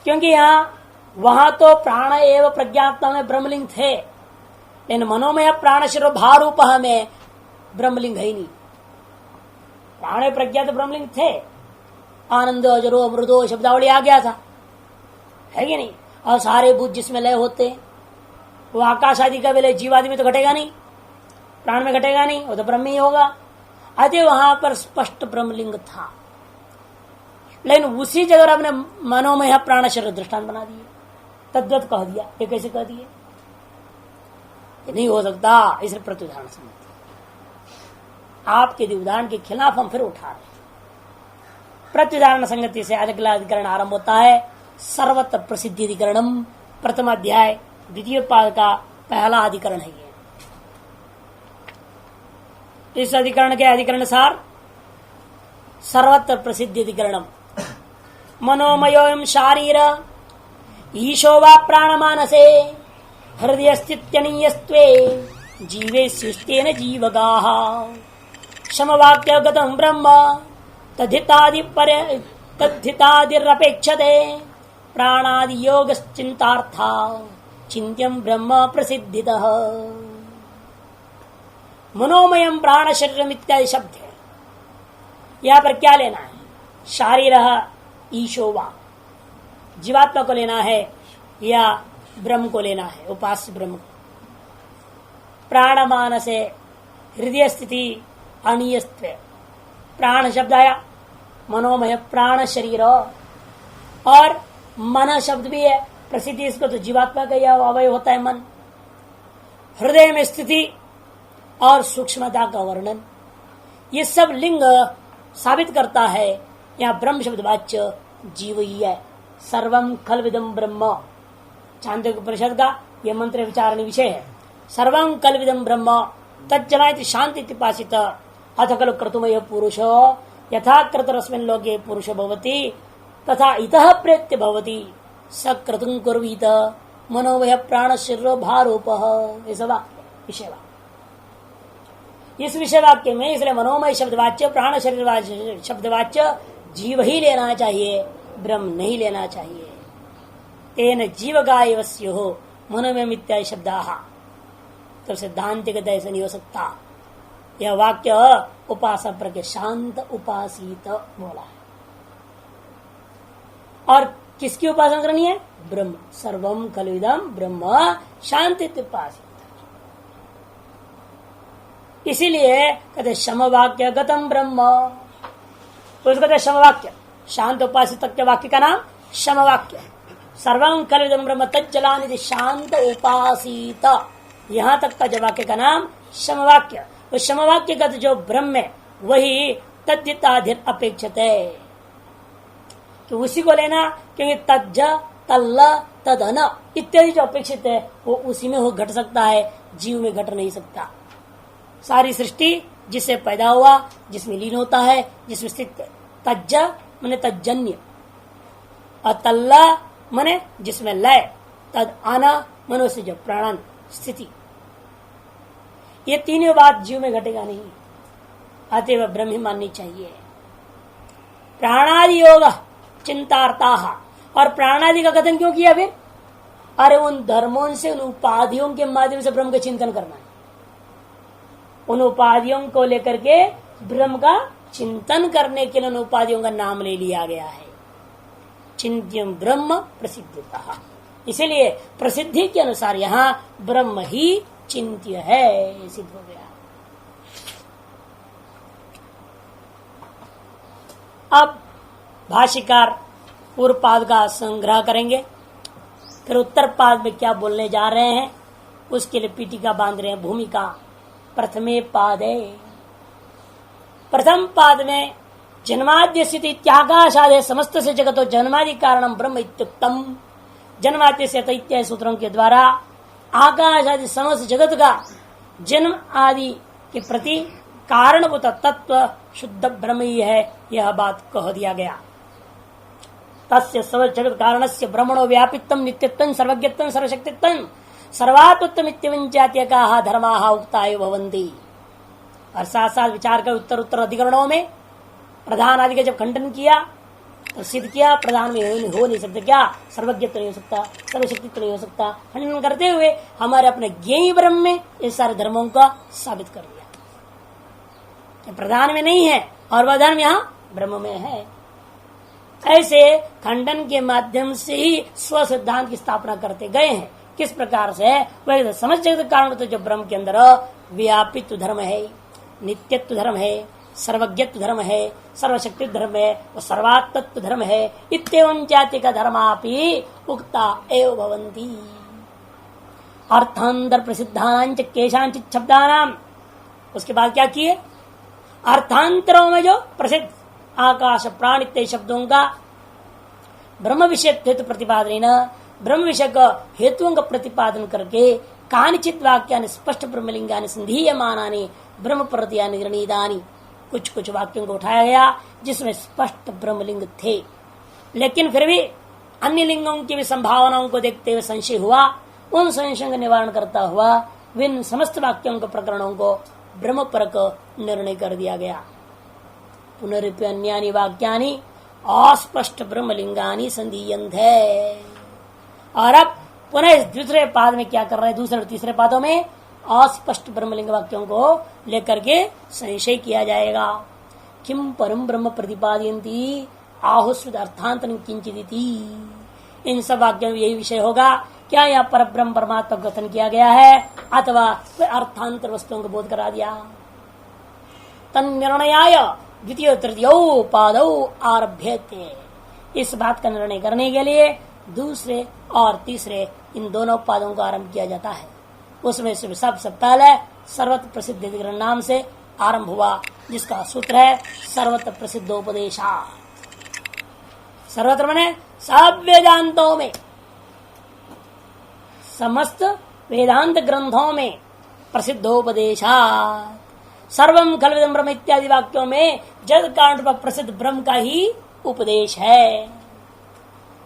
क्योंकि यहां वहां तो प्राण एवं प्रज्ञात्मा में ब्रह्मलिंग थे, लेकिन मनोमय प्राण शरीर भारूप में ब्रह्मलिंग है ही नहीं। प्राण प्रज्ञा तो ब्रह्मलिंग थे, आनंद अजरो अमृतो शब्दावली आ गया था, है कि नहीं। और सारे भूत जिसमें लय होते, वो आकाश आदि का विलय जीव आदि में तो घटेगा नहीं, प्राण में घटेगा नहीं, वो तो ब्रह्म ही होगा। अतः वहां पर स्पष्ट ब्रह्मलिंग था, लेकिन उसी जगह आपने मनोमय प्राण शरीर दृष्टांत बना दिए, तद्वत कह दिया। ये कैसे कह दिए, ये नहीं हो सकता। इसलिए प्रत्युदाहरण संगति आपके उदाहरण के खिलाफ हम फिर उठा रहे। प्रत्युदाहरण संगति से अगला अधिकरण आरंभ होता है, सर्वत्र प्रसिद्ध अधिकरणम, प्रथम अध्याय द्वितीय पाद का पहला अधिकरण है ये। इस अधिकरण के अधिकरण सार सर्वत्र प्रसिद्ध अधिकरणम, मनोमयोयम शारीर ईशो वा प्राणमानसे हृदय स्थित्यनीयस्त्वे जीवे सुस्तेन जीवगाः समवाक्यगतं ब्रह्म तद्धितादिरपेक्षते प्राणादि योगश्चिन्तार्था चिन्त्यं ब्रह्म प्रसिद्धितः। मनोमयम प्राण शरीरम इत्यादि शब्द है, यहाँ पर क्या लेना है, शारीर ईशोवा जीवात्मा को लेना है या ब्रह्म को लेना है, उपास्य ब्रह्म। प्राणमान से हृदय स्थिति अनियस्त्व, प्राण शब्द आया, मनोमय प्राण शरीर, और मन शब्द भी है, प्रसिद्धि इसको तो जीवात्मा का यह अवय होता है मन। हृदय में स्थिति और सूक्ष्मता का वर्णन, ये सब लिंग साबित करता है यहाँ ब्रह्म शब्द वाच्य जीव ही है। सर्वम खलविदम ब्रह्म, चांदोग्य उपनिषद का यह मंत्र विचारण विषय है। सर्वम कलविदम ब्रह्म तज्जलायति शांति पिपासित अथ खलु क्रतुमय पुरुषो यथा क्रतुरस्मिन् लोके पुरुषो भवति तथा इतः प्रेत्य भवति स क्रतुं कुर्वीत मनोमय प्राण शरीरो भारूपः। विषय वाक्य इस विषय वाक्य में इसलिए मनोमय शब्दवाच्य प्राण शरीर शब्दवाच्य जीव ही लेना चाहिए, ब्रह्म नहीं लेना चाहिए। तेन जीव गायव स्युः मनोमय मित्यादि शब्दाः। तो सिद्धांतिक ऐसा नहीं हो सकता। यह वाक्य उपासक पर शांत उपासित बोला है। और किसकी उपासना करनी है? ब्रह्म। सर्वम खलुइदम ब्रह्म शांति उपासित। इसीलिए कहते समवाक्य गतम ब्रह्म, उसको कहते समवाक्य। शांत उपासित के वाक्य का नाम समवाक्य। सर्वम खलुइदम ब्रह्म तज्जलानिधि शांत उपासित, यहां तक का जो वाक्य का नाम समवाक्य। तो समवाक्य का जो ब्रह्म है वही तद्धिताधिर अपेक्षित है, तो उसी को लेना। क्योंकि तज्ज तल्ल तदन इत्यादि जो अपेक्षित है वो उसी में हो घट सकता है, जीव में घट नहीं सकता। सारी सृष्टि जिससे पैदा हुआ, जिसमें लीन होता है, जिसमें स्थित। तज्ज माने तज्जन्य, अतल्ल माने जिसमें लय, तद आना मनुष्य जो प्राणन स्थिति। ये तीनों बात जीव में घटेगा नहीं, अतएव ब्रह्म ही माननी चाहिए। प्राणादि योग चिंतार्ता, और प्राणादि का कथन क्यों किया फिर? अरे उन धर्मों से, उन उपाधियों के माध्यम से ब्रह्म का चिंतन करना है। उन उपाधियों को लेकर के ब्रह्म का चिंतन करने के लिए उन उपाधियों का नाम ले लिया गया है। चिंत्यम ब्रह्म प्रसिद्धता, इसीलिए प्रसिद्धि के अनुसार यहाँ ब्रह्म ही चिंत्य है, सिद्ध हो गया। अब भाष्यकार पूर्व पाद का संग्रह करेंगे, फिर उत्तर पाद में क्या बोलने जा रहे हैं उसके लिए पीठिका बांध रहे हैं। भूमिका प्रथमे पादे, प्रथम पाद में जन्माद्य स्थिति त्यागाशादे समस्त से जगतो जन्मादि कारणम ब्रह्म इत्युक्तम। जन्माद्य से इत्यादि सूत्रों के द्वारा आकाश आदि समस्त जगत का जन्म आदि के प्रति कारणभूत तत्व शुद्ध ब्रह्म ही है, यह बात कह दिया गया। तस्य सर्व जगत कारणस्य ब्रह्मणो व्यापित्वम नित्यत्वं सर्वज्ञत्वं सर्वशक्तित्वं सर्वात्मत्वम इत्यविंचात्य का धर्माः उक्ताय भवन्ति। और साथ साथ विचार कर उत्तर उत्तर अधिकरणों में प्रधान आदि का जब खंडन किया तो सिद्ध किया प्रधान में हो नहीं सकता, क्या सर्वज्ञत्व नहीं हो सकता, सर्वशक्तित्व नहीं हो सकता। खंडन करते हुए हमारे अपने ज्ञेय ब्रह्म में इस सारे धर्मों का साबित कर दिया कि प्रधान में नहीं है और वह धर्म यहाँ ब्रह्म में है। ऐसे खंडन के माध्यम से ही स्व सिद्धांत की स्थापना करते गए हैं। किस प्रकार से? वह समझ जगत कारण तो जो ब्रह्म के अंदर व्यापित्व धर्म है, नित्यत्व धर्म है, सर्वज्ञत्व धर्म है, सर्वशक्ति धर्म है, और सर्वात्मत्व धर्म है। इत्येवं जाति का धर्मापि उक्ता एव भवन्ति। अर्थांतर प्रसिद्धानांच केशांचित शब्दानाम, उसके बाद क्या किए? अर्थांतरों में जो प्रसिद्ध आकाश प्राण इत्यादि शब्दों का ब्रह्म विषय हेतु प्रतिपादन, ब्रह्म विषय का हेतुओं का प्रतिपादन करके कानिचित वाक्यानि स्पष्ट ब्रह्मलिंगानि संधीयमानानि ब्रह्म प्रत्यानि निर्णीतानि, कुछ कुछ वाक्यों को उठाया गया जिसमें स्पष्ट ब्रह्मलिंग थे, लेकिन फिर भी अन्य लिंगों की भी संभावनाओं को देखते हुए संशय हुआ। उन संशयों का निवारण करता हुआ विन समस्त वाक्यों को प्रकरणों को ब्रह्म परक निर्णय कर दिया गया। पुनरुपि अन्यानि वाक्यानि अस्पष्ट ब्रह्मलिंगानि संधीयन्ते। और अब पुनः इस दूसरे पाद में क्या कर रहे हैं? दूसरे और तीसरे पादों में अस्पष्ट ब्रह्मलिंग वाक्यों को लेकर के संशय किया जाएगा। किम परम ब्रह्म प्रतिपादयन्ति आहुस्वद अर्थांतरं किंचिदिति। इन सब वाक्यों में यही विषय होगा, क्या यहाँ पर ब्रह्म परमात्मा का कथन किया गया है अथवा अर्थांतर वस्तुओं को बोध करा दिया। तन निर्णयाय द्वितीय तृतीय पादौ आरभ्यते। इस बात का निर्णय करने के लिए दूसरे और तीसरे इन दोनों पादों का आरंभ किया जाता है। उसमें से सबसे पहले सर्वत्र प्रसिद्ध अधिकरण नाम से आरंभ हुआ, जिसका सूत्र है सर्वत्र प्रसिद्धोपदेशा। सर्वत्र माने सब वेदांतों में, समस्त वेदांत ग्रंथों में प्रसिद्धोपदेशा। सर्वम खलविदम ब्रह्म इत्यादि वाक्यों में जगत कारण रूप प्रसिद्ध ब्रह्म का ही उपदेश है।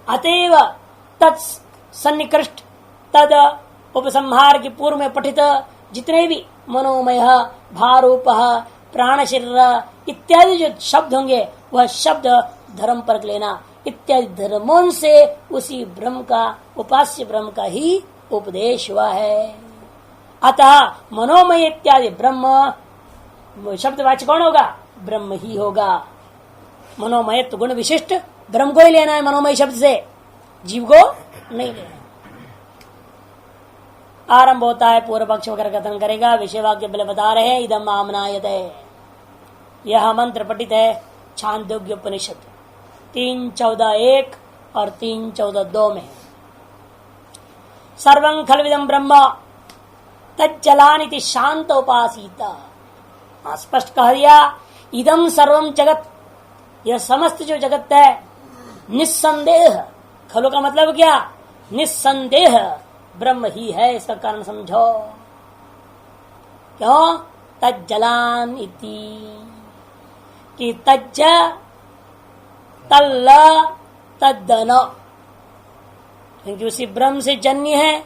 अतएव तत्सन्निकृष्ट तद उपसंहार के पूर्व में पठित जितने भी मनोमय, भारूप, प्राण शरीर इत्यादि जो शब्द होंगे वह शब्द धर्म पर लेना इत्यादि धर्मों से उसी ब्रह्म का, उपास्य ब्रह्म का ही उपदेश हुआ है। अतः मनोमय इत्यादि ब्रह्म शब्द वाच्य कौन होगा? ब्रह्म ही होगा। मनोमय तो गुण विशिष्ट ब्रह्म को ही लेना है मनोमय शब्द से, जीव को नहीं लेना। आरंभ होता है, पूर्व पक्ष वगैरह कथन करेगा, विषय वाक्य पहले बता रहे हैं। इदम आमनायते, यह मंत्र पठित है छांदोग्य उपनिषद 3:14-1 और 3:14-2 में। सर्वं खलविदं ब्रह्म तज्जलानिति शांत उपासीता, स्पष्ट कह दिया इदम सर्वम जगत, यह समस्त जो जगत है निस्संदेह, खलु का मतलब क्या? निस्संदेह ब्रह्म ही है, इसका कारण समझो। क्यों? तज्जलान इति, कि तज्ज तल्ल तद्दन, क्योंकि उसी ब्रह्म से जन्य है,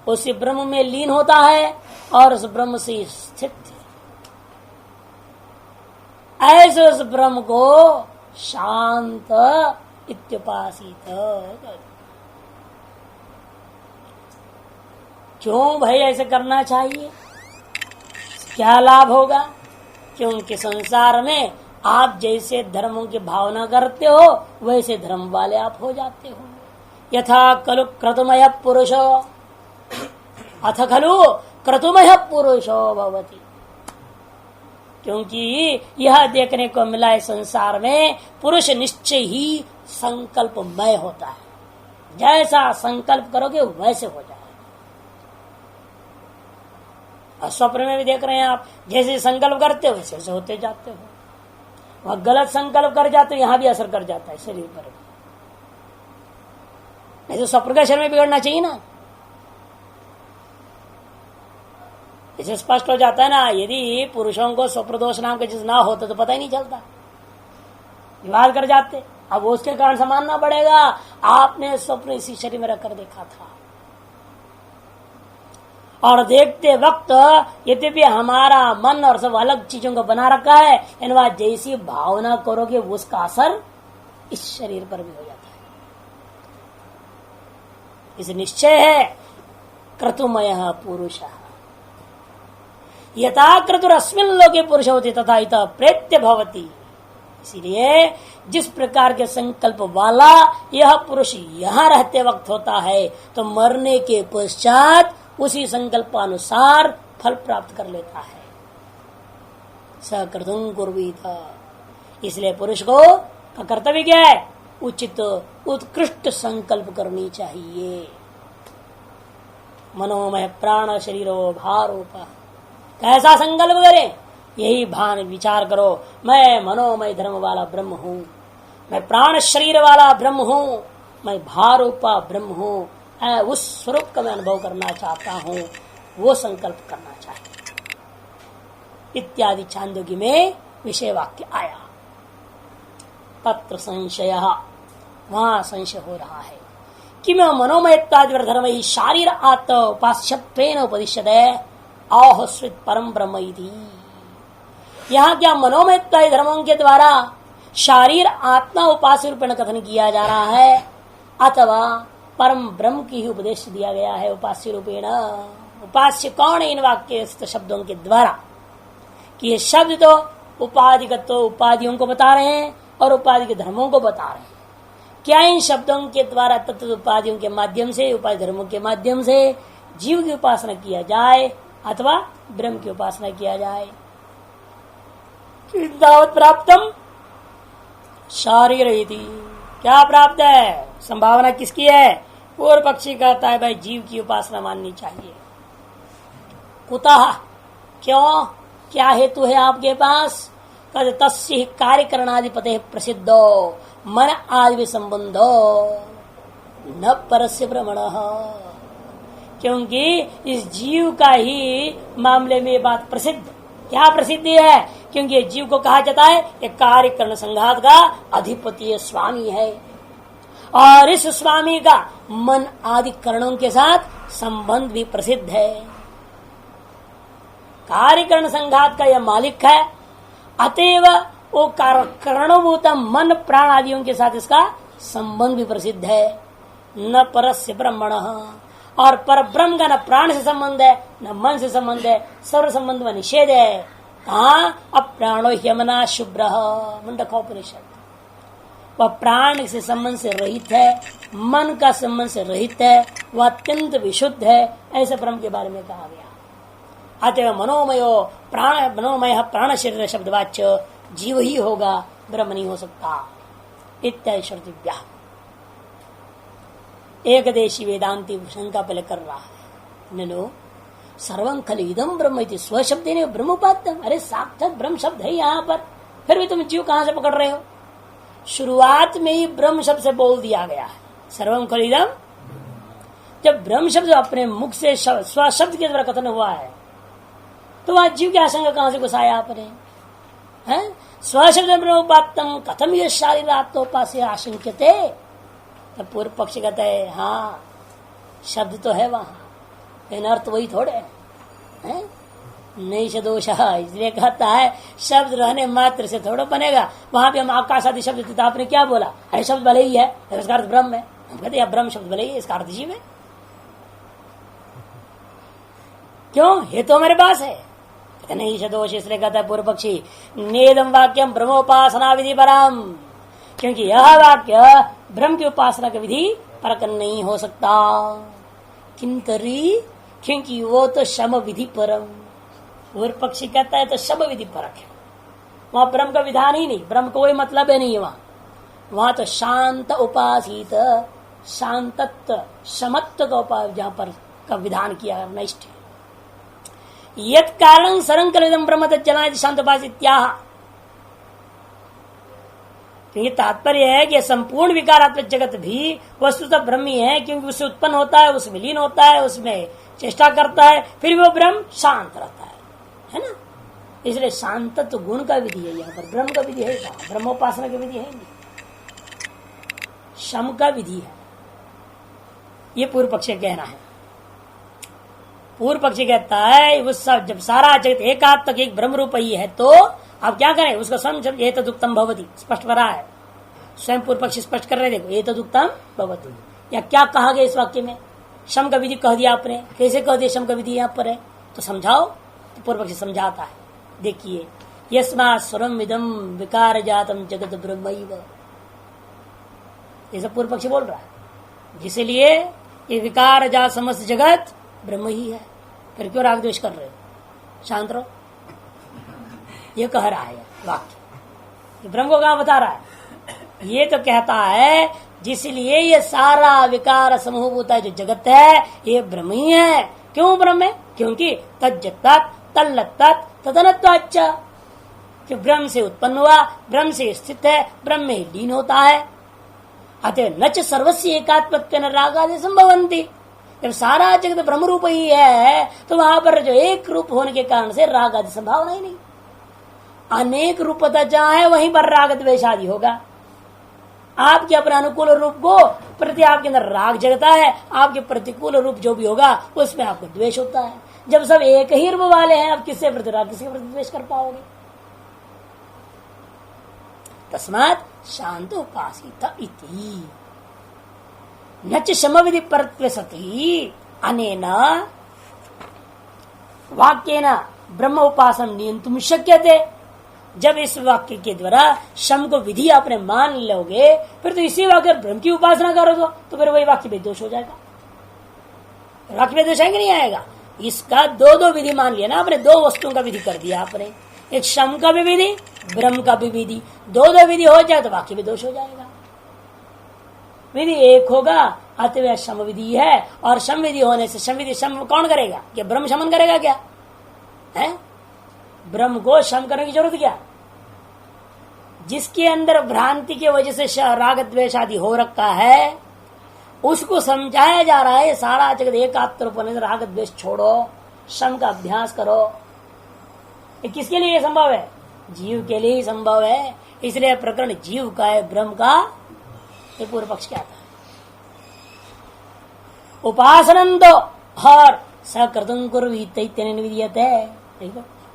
उसी ब्रह्म में लीन होता है और उस ब्रह्म से स्थित है। ऐसे उस ब्रह्म को शांत इत्युपासित। क्यों भाई ऐसे करना चाहिए? क्या लाभ होगा? क्योंकि संसार में आप जैसे धर्मों की भावना करते हो वैसे धर्म वाले आप हो जाते हो। यथा खलु क्रतुमय पुरुषो, अथ खलु क्रतुमय पुरुषो भवति, क्योंकि यह देखने को मिला है संसार में पुरुष निश्चय ही संकल्पमय होता है। जैसा संकल्प करोगे वैसे हो जाए। और स्वप्न में भी देख रहे हैं आप, जैसे संकल्प करते हो वैसे वैसे होते जाते हो। वह गलत संकल्प कर जाते हो, यहां भी असर कर जाता है शरीर पर। नहीं तो स्वप्न का शरीर में बिगड़ना चाहिए ना। इसे स्पष्ट हो जाता है ना, यदि पुरुषों को स्वप्न दोष नाम का चीज ना होता तो पता ही नहीं चलता, विवाद कर जाते। अब उसके कारण समानना पड़ेगा। आपने स्वप्न इसी शरीर में रखकर देखा था, और देखते वक्त यद्यपि हमारा मन और सब अलग चीजों को बना रखा है, इनवा जैसी भावना करोगे उसका असर इस शरीर पर भी हो जाता है। इस निश्चय है क्रतुमय पुरुष, यथा क्रतुरस्मिन् लोके पुरुष होती तथा इत प्रेत्य भवती। इसीलिए जिस प्रकार के संकल्प वाला यह पुरुष यहाँ रहते वक्त होता है, तो मरने के पश्चात उसी संकल्पानुसार फल प्राप्त कर लेता है। सकृतं कुर्वीत, इसलिए पुरुष को का कर्तव्य क्या है? उचित उत्कृष्ट संकल्प करनी चाहिए। मनोमय प्राण शरीरो भारोप, कैसा संकल्प करें? यही भान विचार करो, मैं मनोमय धर्म वाला ब्रह्म हूँ, मैं प्राण शरीर वाला ब्रह्म हूँ, मैं भारूपा ब्रह्म हूँ, उस स्वरूप का मैं अनुभव करना चाहता हूँ, वो संकल्प करना चाहिए। इत्यादि छांदोग्य में विषय वाक्य आया। तत्र संशय, वहां संशय हो रहा है कि मैं मनोमय धर्म ही शारीर आत्म उपास्यत्वेन उपदिश्यते आहोस्वित परम ब्रह्म इति। यहाँ क्या मनोमय धर्मों के द्वारा शारीर आत्मा उपास्य रूपेण कथन किया जा रहा है, अथवा परम ब्रह्म की ही उपदेश दिया गया है उपास्य रूपेण? उपास्य कौन है इन वाक्य शब्दों के द्वारा? कि ये शब्द तो उपाधिगत तो उपाधियों को बता रहे हैं और उपाधि के धर्मों को बता रहे हैं। क्या इन शब्दों के द्वारा तत्व उपाधियों के माध्यम से, उपाधि धर्मों के माध्यम से जीव की उपासना किया जाए अथवा ब्रह्म की उपासना किया जाए? दावत प्राप्तम शारीर इति, क्या प्राप्त है? संभावना किसकी है? पूर्व पक्षी कहता है भाई जीव की उपासना माननी चाहिए। कुतः, क्यों, क्या हेतु है आपके पास? कद तस्य कार्यकरणाधिपते प्रसिद्धो मन आदि संबंधो न परस्य भ्रमण, क्योंकि इस जीव का ही मामले में बात प्रसिद्ध क्या प्रसिद्धि है? क्योंकि जीव को कहा जाता है एक कार्य करण संघात का अधिपति स्वामी है, और इस स्वामी का मन आदि करणों के साथ संबंध भी प्रसिद्ध है। कार्यकरण संघात का यह मालिक है, अतएव वो करणोभूत मन प्राण आदियों के साथ इसका संबंध भी प्रसिद्ध है। न परस्य ब्रह्मण, और पर ब्रह्म का न प्राण से संबंध है न मन से संबंध है, सर्व संबंध में निषेध है। कहा? अप्राणो ह्यमना शुभ्र, मुंडकोपनिषद। वह प्राण से संबंध से रहित है, मन का संबंध से रहित है, वह अत्यंत विशुद्ध है, ऐसे ब्रह्म के बारे में कहा गया। अतः मनोमय प्राण शरीर शब्दवाच्य जीव ही होगा, ब्रह्म नहीं हो सकता। इत्यादि श्रुतिभ्या। एकदेशी वेदांति शंका पहले कर रहा है, ननो सर्वं खलु इदं ब्रह्म इति स्वशब्द ने ब्रह्मोपाद्यम। अरे साक्षात ब्रह्म शब्द है यहाँ पर, फिर भी तुम जीव कहां से पकड़ रहे हो? शुरुआत में ही ब्रह्म शब्द से बोल दिया गया है, सर्वं खलु इदं। जब ब्रह्म शब्द अपने मुख से स्वशब्द के द्वारा कथन हुआ है, तो वह जीव की आशंका कहां से घुसाया आपने? स्वशब्द ब्रह्मोपात्तम कथम ये शारीर आत्मोपास्य आशंक्यते। तो पूर्व पक्ष कहता है हाँ शब्द तो है वहां, लेकिन अर्थ वही थोड़े है, नहीं से दोष। इसलिए कहता है शब्द रहने मात्र से थोड़ा बनेगा। वहां पे हम आकाश आदि शब्द तो आपने क्या बोला? अरे शब्द भले ही है, इसका अर्थ ब्रह्म है। हम कहते हैं ब्रह्म शब्द भले ही है, इसका अर्थ जीव है। क्यों? ये तो हमारे पास है। नहीं से दोष, इसलिए कहता है पूर्व पक्षी नेदम वाक्यम ब्रह्मोपासना विधि परम, क्योंकि यह वाक्य ब्रह्म की उपासना की विधि परक नहीं हो सकता। किंतरी, क्योंकि वो तो शम विधि परम। पूर्व पक्षी कहता है तो शम विधि परक है, वहां ब्रह्म का विधान ही नहीं, ब्रह्म को कोई मतलब है नहीं है वहां तो शांत उपासित, शांतत्व समत्व का जहां पर का विधान किया नष्ट। यत् कारण सरंकलितम ब्रह्म तज्जला शांत उपासित्याह। क्योंकि तात्पर्य है कि संपूर्ण विकारात्मक जगत भी वस्तुतः ब्रह्म ही है, क्योंकि उससे उत्पन्न होता है, उसमें लीन होता है, उसमें चेष्टा करता है, फिर भी वो ब्रह्म शांत रहता है ना। इसलिए शांतत्व गुण का विधि है यहाँ पर, ब्रह्म का विधि है कहाँ? ब्रह्मोपासना की विधि है नहीं, शम का विधि है। ये पूर्व पक्ष कहना है। पूर्व पक्षी कहता है उस जब सारा जगत एकात्मक एक ब्रह्म रूप ही है, तो आप क्या करें? उसका स्वयं ये तदुक्तम भवति स्पष्ट कर रहा है, स्वयं पूर्व पक्षी स्पष्ट कर रहे। देखो ये तदुक्तम भवति, या क्या कहा गया इस वाक्य में? शम का विधि कह दिया आपने, कैसे कह दिया शम का विधि यहाँ पर है? तो समझाओ। तो पूर्व पक्षी समझाता है, देखिए यस्मात् स्वरम इदम विकार जातम जगत ब्रह्मैव, ये सब पूर्व पक्षी बोल रहा है। जिसलिए ये विकार जात समस्त जगत ब्रह्म ही है, फिर क्यों राग द्वेष कर रहे हो? शांत रहो। ये कह रहा है वाक्य, ब्रह्म को कहां बता रहा है? ये तो कहता है जिसलिए ये सारा विकार समूहभूत है जो जगत है ये ब्रह्म ही है। क्यों ब्रह्म है? क्योंकि तज्जत तल्लत तदनत्वाच्च, जो ब्रह्म से उत्पन्न हुआ, ब्रह्म से स्थित है, ब्रह्म में लीन होता है। अतः नच सर्वस्य एकात्मत्वेन रागादि संभवन्ति। जब सारा जगत ब्रह्म रूप ही है तो वहां पर जो एक रूप होने के कारण से राग आदि संभावना ही नहीं। अनेक रूपता जहां है वहीं पर राग द्वेष आदि होगा। आपके अपने अनुकूल रूप को प्रति आपके अंदर राग जगता है, आपके प्रतिकूल रूप जो भी होगा उसमें आपको द्वेष होता है। जब सब एक ही रूप वाले हैं, आप किससे प्रति राग किसके प्रति द्वेष कर पाओगे? तस्मात् शांत उपासित इति नच शमविधि परत्वे सति अनेन वाक्येन ब्रह्म उपासना नियंतुम शक्यते। जब इस वाक्य के द्वारा शम को विधि आपने मान लोगे, फिर तो इसी वाक्य ब्रह्म की उपासना करो तो फिर वही वाक्य में दोष हो जाएगा। वाक्य में दोष आएगा नहीं आएगा? इसका दो विधि मान लिया ना आपने, दो वस्तुओं का विधि कर दिया आपने, एक शम का भी विधि, ब्रह्म का भी विधि। दो विधि हो जाए तो वाक्य में दोष हो जाएगा। विधि एक होगा, अतः शम विधि है, और शम विधि होने से शम विधि शम कौन करेगा? क्या ब्रह्म शमन करेगा? क्या है? ब्रह्म को शम करने की जरूरत क्या? जिसके अंदर भ्रांति की वजह से राग द्वेष आदि हो रखा है, उसको समझाया जा रहा है सारा जगत एकात्म रूप होने से राग द्वेष छोड़ो, शम का अभ्यास करो। ये किसके लिए संभव है? जीव के लिए ही संभव है। इसलिए प्रकरण जीव का है, ब्रह्म का ये पूर्व पक्ष क्या था? उपासनम तो हर सकृतम कुर्वीत विधीयते।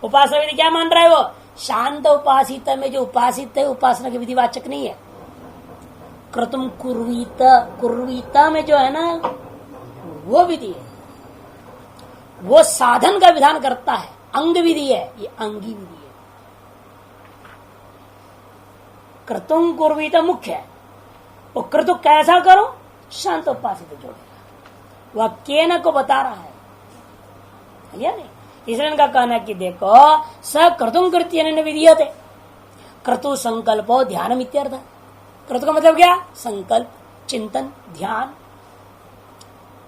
उपासना विधि क्या मान रहा है वो? शांत उपासित में जो उपासित है उपासना की विधिवाचक नहीं है। क्रतुम कुर्वीता में जो है ना वो विधि है, वो साधन का विधान करता है, अंग विधि है, ये अंगी विधि है। क्रतुम कुर्वीता मुख्य है। वो क्रतु कैसा करो? शांत उपासित जोड़ेगा। वह केन को बता रहा है या नहीं? इसलिए इनका कहना है कि देखो स क्रतुम कृत्य विधीयते। क्रतु संकल्पो ध्यान इत्यर्थ। क्रतु का मतलब क्या? संकल्प, चिंतन, ध्यान।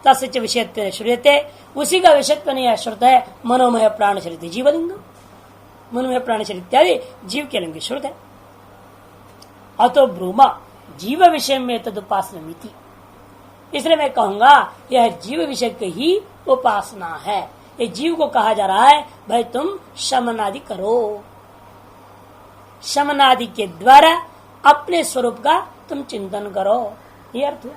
तस्य विषयत्व श्रूयते, उसी का विषयत्व नहीं श्रुत है। मनोमय प्राण शरीर जीवलिंग, मनोमय प्राण शरीर इत्यादि जीव के लिंग श्रुत है। अतो ब्रूमा जीव विषय में तदुपासना मिति। इसलिए मैं कहूंगा यह जीव विषय की ही उपासना है। ये जीव को कहा जा रहा है भाई तुम शमनादि करो, शमनादि के द्वारा अपने स्वरूप का तुम चिंतन करो, ये अर्थ हुआ।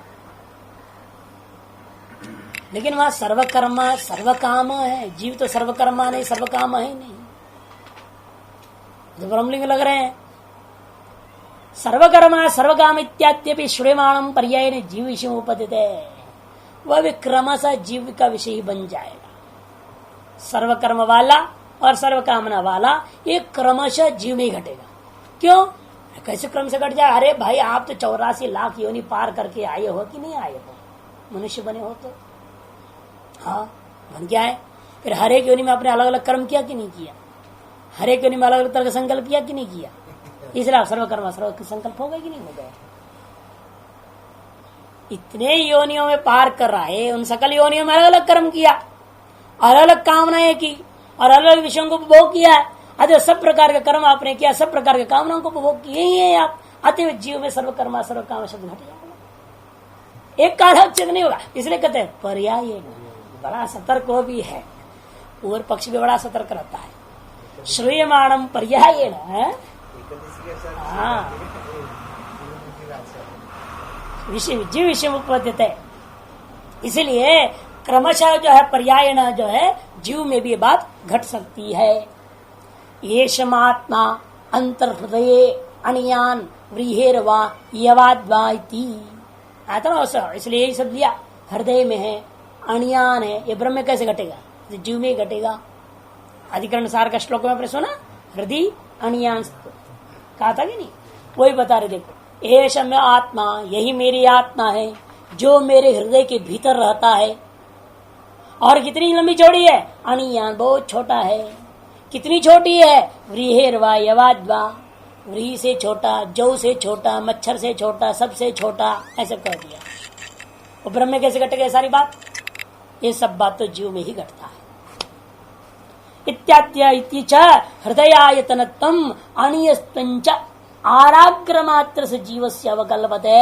लेकिन वहां सर्वकर्मा सर्वकाम है, जीव तो सर्वकर्मा नहीं सर्वकाम है नहीं, तो ब्रह्मलिंग लग रहे हैं। सर्वकर्मा सर्वकाम इत्याद्यपि श्रूयमाणम पर्याय ने जीव विषय उपदिते, वह भी क्रमशः जीव का विषय ही बन जाएगा। सर्वकर्म वाला और सर्वकामना वाला ये क्रमशः जीव में ही घटेगा। क्यों? कैसे क्रम से घट जाए? अरे भाई आप तो 84 लाख योनि पार करके आए हो कि नहीं आए हो? मनुष्य बने हो तो हाँ बन गया है। फिर हर एक योनि में आपने अलग अलग कर्म किया कि नहीं किया? हर एक योनि में अलग अलग तरह का संकल्प किया कि नहीं किया? इसलिए सर्वकर्मा सर्व संकल्प हो गए कि नहीं हो गए? इतने योनियों में पार कर रहा है, उन सकल योनियों में अलग अलग कर्म किया, अलग अलग कामनाएं की और अलग अलग विषयों को उपभोग किया है। अतः सब प्रकार का कर्म आपने किया, सब प्रकार के कामनाओं को उपभोग किए ही है आप। अतः जीव में सर्वकर्मा सर्वकाम शब्द घट जाएगा, एक कालाक्षेप नहीं होगा। इसलिए कहते हैं पर्याय बड़ा सतर्क वो भी है, पूर्व पक्ष भी बड़ा सतर्क रहता है। श्रूयमाणम पर्याय जीव विषय उपपद्यते। इसलिए क्रमशः जो है पर्याय जो है जीव में भी ये बात घट सकती है। येषमात्मा अंतर्हृदये अणियान व्रीहेर्वा यवाद्वा इति आता ना, इसलिए यही सब लिया। हृदय में है, अणियान है, ये ब्रह्म में कैसे घटेगा? जीव में घटेगा। अधिकरण सार का श्लोक में आपने सुना, हृदय अणियान कहा था कि नहीं? वही बता रहे। देखो एष में आत्मा, यही मेरी आत्मा है जो मेरे हृदय के भीतर रहता है। और कितनी लंबी चौड़ी है? अणियान, बहुत छोटा है। कितनी छोटी है? व्रीहेर्वा यवाद्वा, व्रीहि से छोटा, जौ से छोटा, मच्छर से छोटा, सबसे छोटा, ऐसे कह दिया। वो ब्रह्म में कैसे घटेगा सारी बात? ये सब बात तो जीव में ही घटता है। इत्याद्य हृदयायतनत्वम अणियस्तंच आराग्र मात्र से जीव से अवकल्पते।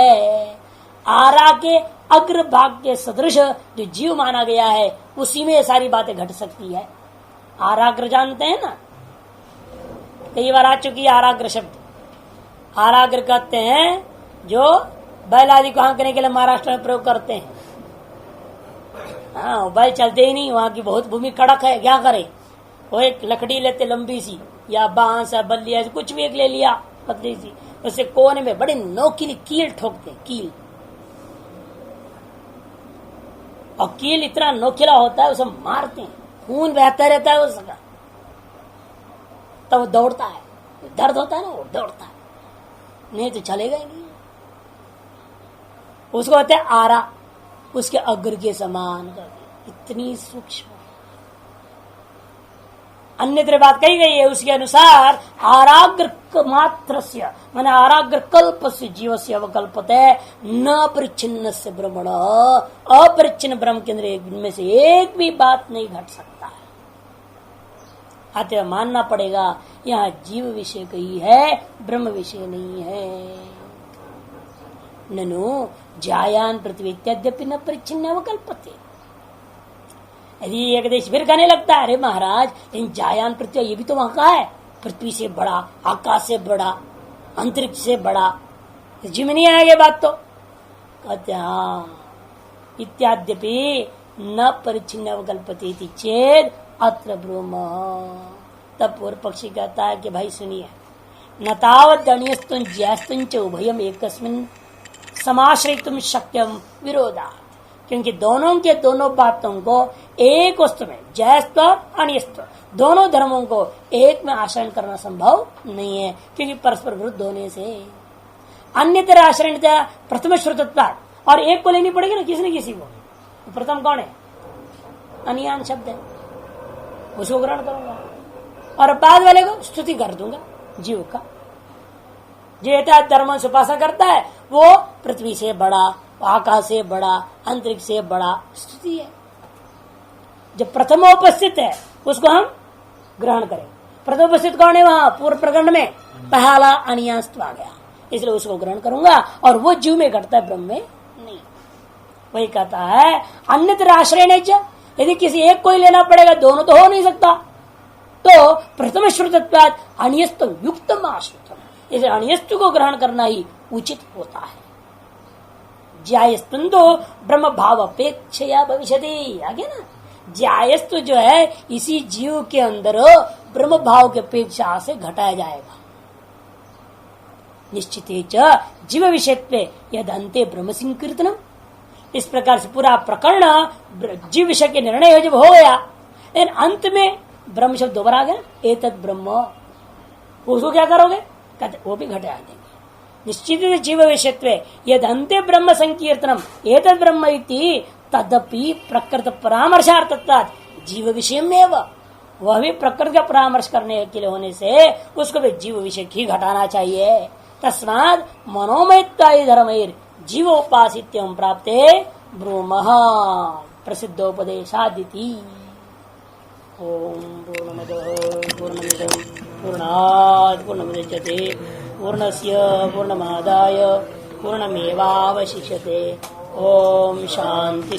आरा के अग्र भाग के सदृश जो जीव माना गया है उसी में सारी बातें घट सकती है। आराग्र जानते हैं ना, कई बार आ चुकी है आराग्र शब्द। आराग्र कहते हैं जो बैल आदि को हाँकने के लिए महाराष्ट्र में प्रयोग करते हैं। हाँ, बैल चलते ही नहीं, वहां की बहुत भूमि कड़क है, क्या करे? वो एक लकड़ी लेते लंबी सी, या बांस या बल्ली, कुछ भी एक ले लिया पतली सी, उससे कोने में बड़ी नोकीली कील ठोकते हैं, कील। और कील इतना नोकीला होता है उसे मारते हैं, खून बहता रहता है उसका, तब वो दौड़ता है। दर्द होता है ना, वो दौड़ता है, नहीं तो चलेगा ही नहीं। उसको कहते हैं आरा, उसके अग्र के समान, इतनी सूक्ष्म। अन्यत्र बात कही गई है उसके अनुसार आराग्र मात्र से माने आराग्र कल्प से जीव से अवकल्पते न परिच्छिन्न से ब्रह्मण, अपरिच्छिन्न ब्रह्म के अंदर इनमें से एक भी बात नहीं घट सकता है। अतः मानना पड़ेगा यहाँ जीव विषय कही है, ब्रह्म विषय नहीं है। ननु जायान पृथ्वी इत्यद्यपि न परिच्छिन्न अवकल्पते। यदि एकदश फिर कहने लगता है अरे महाराज इन जायान पृथ्वी ये भी तो वहां का है, पृथ्वी से बड़ा, आकाश से बड़ा, अंतरिक्ष से बड़ा, जी में नहीं आएगी बात तो। कहते हाँ इत्याद्यपि न परिचिन्न अवकल्पते चेद अत्र ब्रूम। तब पूर्व पक्षी कहता है कि भाई सुनिए, न तावत् अण्यस्तुं ज्येष्ठं च उभयम एकस्मिन् समाश्रयितुं शक्यम विरोधा, क्योंकि दोनों के दोनों बातों को एक वस्तु में, जयस्त्व अनियस्त्व दोनों धर्मों को एक में आश्रय करना संभव नहीं है, क्योंकि परस्पर विरुद्ध होने से। अन्यतर आश्रय प्रथम श्रुतत्वात्, और एक को लेनी पड़ेगी ना किसी न किसी को, तो प्रथम कौन है? अनियान शब्द है, उसको ग्रहण करूंगा और बाद वाले को स्तुति कर दूंगा। जीव का जो धर्म से उपासना करता है वो पृथ्वी से बड़ा, आकाश से बड़ा, अंतरिक्ष से बड़ा स्तुति है। जब प्रथम उपस्थित है उसको हम ग्रहण करें। प्रथम उपस्थित कौन है? वहां पूर्व प्रकरण में पहला अनियास्त आ गया, इसलिए उसको ग्रहण करूंगा और वो जीव में घटता है, ब्रह्म में नहीं। वही कहता है अन्यत्र आश्रय नहीं, यदि किसी एक को ही लेना पड़ेगा, दोनों तो हो नहीं सकता, तो प्रथम श्रुतत्वात् अनियस्तम युक्तम आश्रितम, इसे अनियस्तु को ग्रहण करना ही उचित होता है। ज्यायस्तु तो ब्रह्म भाव अपेक्षया भविष्यति, आगे ना ज्यायस्तु जो है इसी जीव के अंदर ब्रह्म भाव की अपेक्षा से घटाया जाएगा। निश्चित जीव विषयत्वे यद अंते ब्रह्म संकीर्तनम, इस प्रकार से पूरा प्रकरण जीव विषय के निर्णय जब हो गया, लेकिन अंत में ब्रह्म शब्द दोबारा आ गया, एतद ब्रह्म, उसको क्या करोगे? कहते वो भी घटा देंगे। निश्चित जीव विषयत्वे यद अंते ब्रह्म संकीर्तनम एतद ब्रह्म इति तदपि प्रकृत परामर्शार्थत्वात् जीव विषय में, वह भी प्रकृति का परामर्श करने के लिए होने से उसको भी जीव विषय ही घटाना चाहिए। तस्मात् मनोमयत्वादि धर्मैर जीवोपासित्यं प्राप्ते ब्रूमः प्रसिद्धोपदेशादिति। ओम पूर्णमदः पूर्णमिदं पूर्णात् पूर्णमुदच्यते पूर्णस्य पूर्णमादाय पूर्णमेवावशिष्यते। ओम शांति।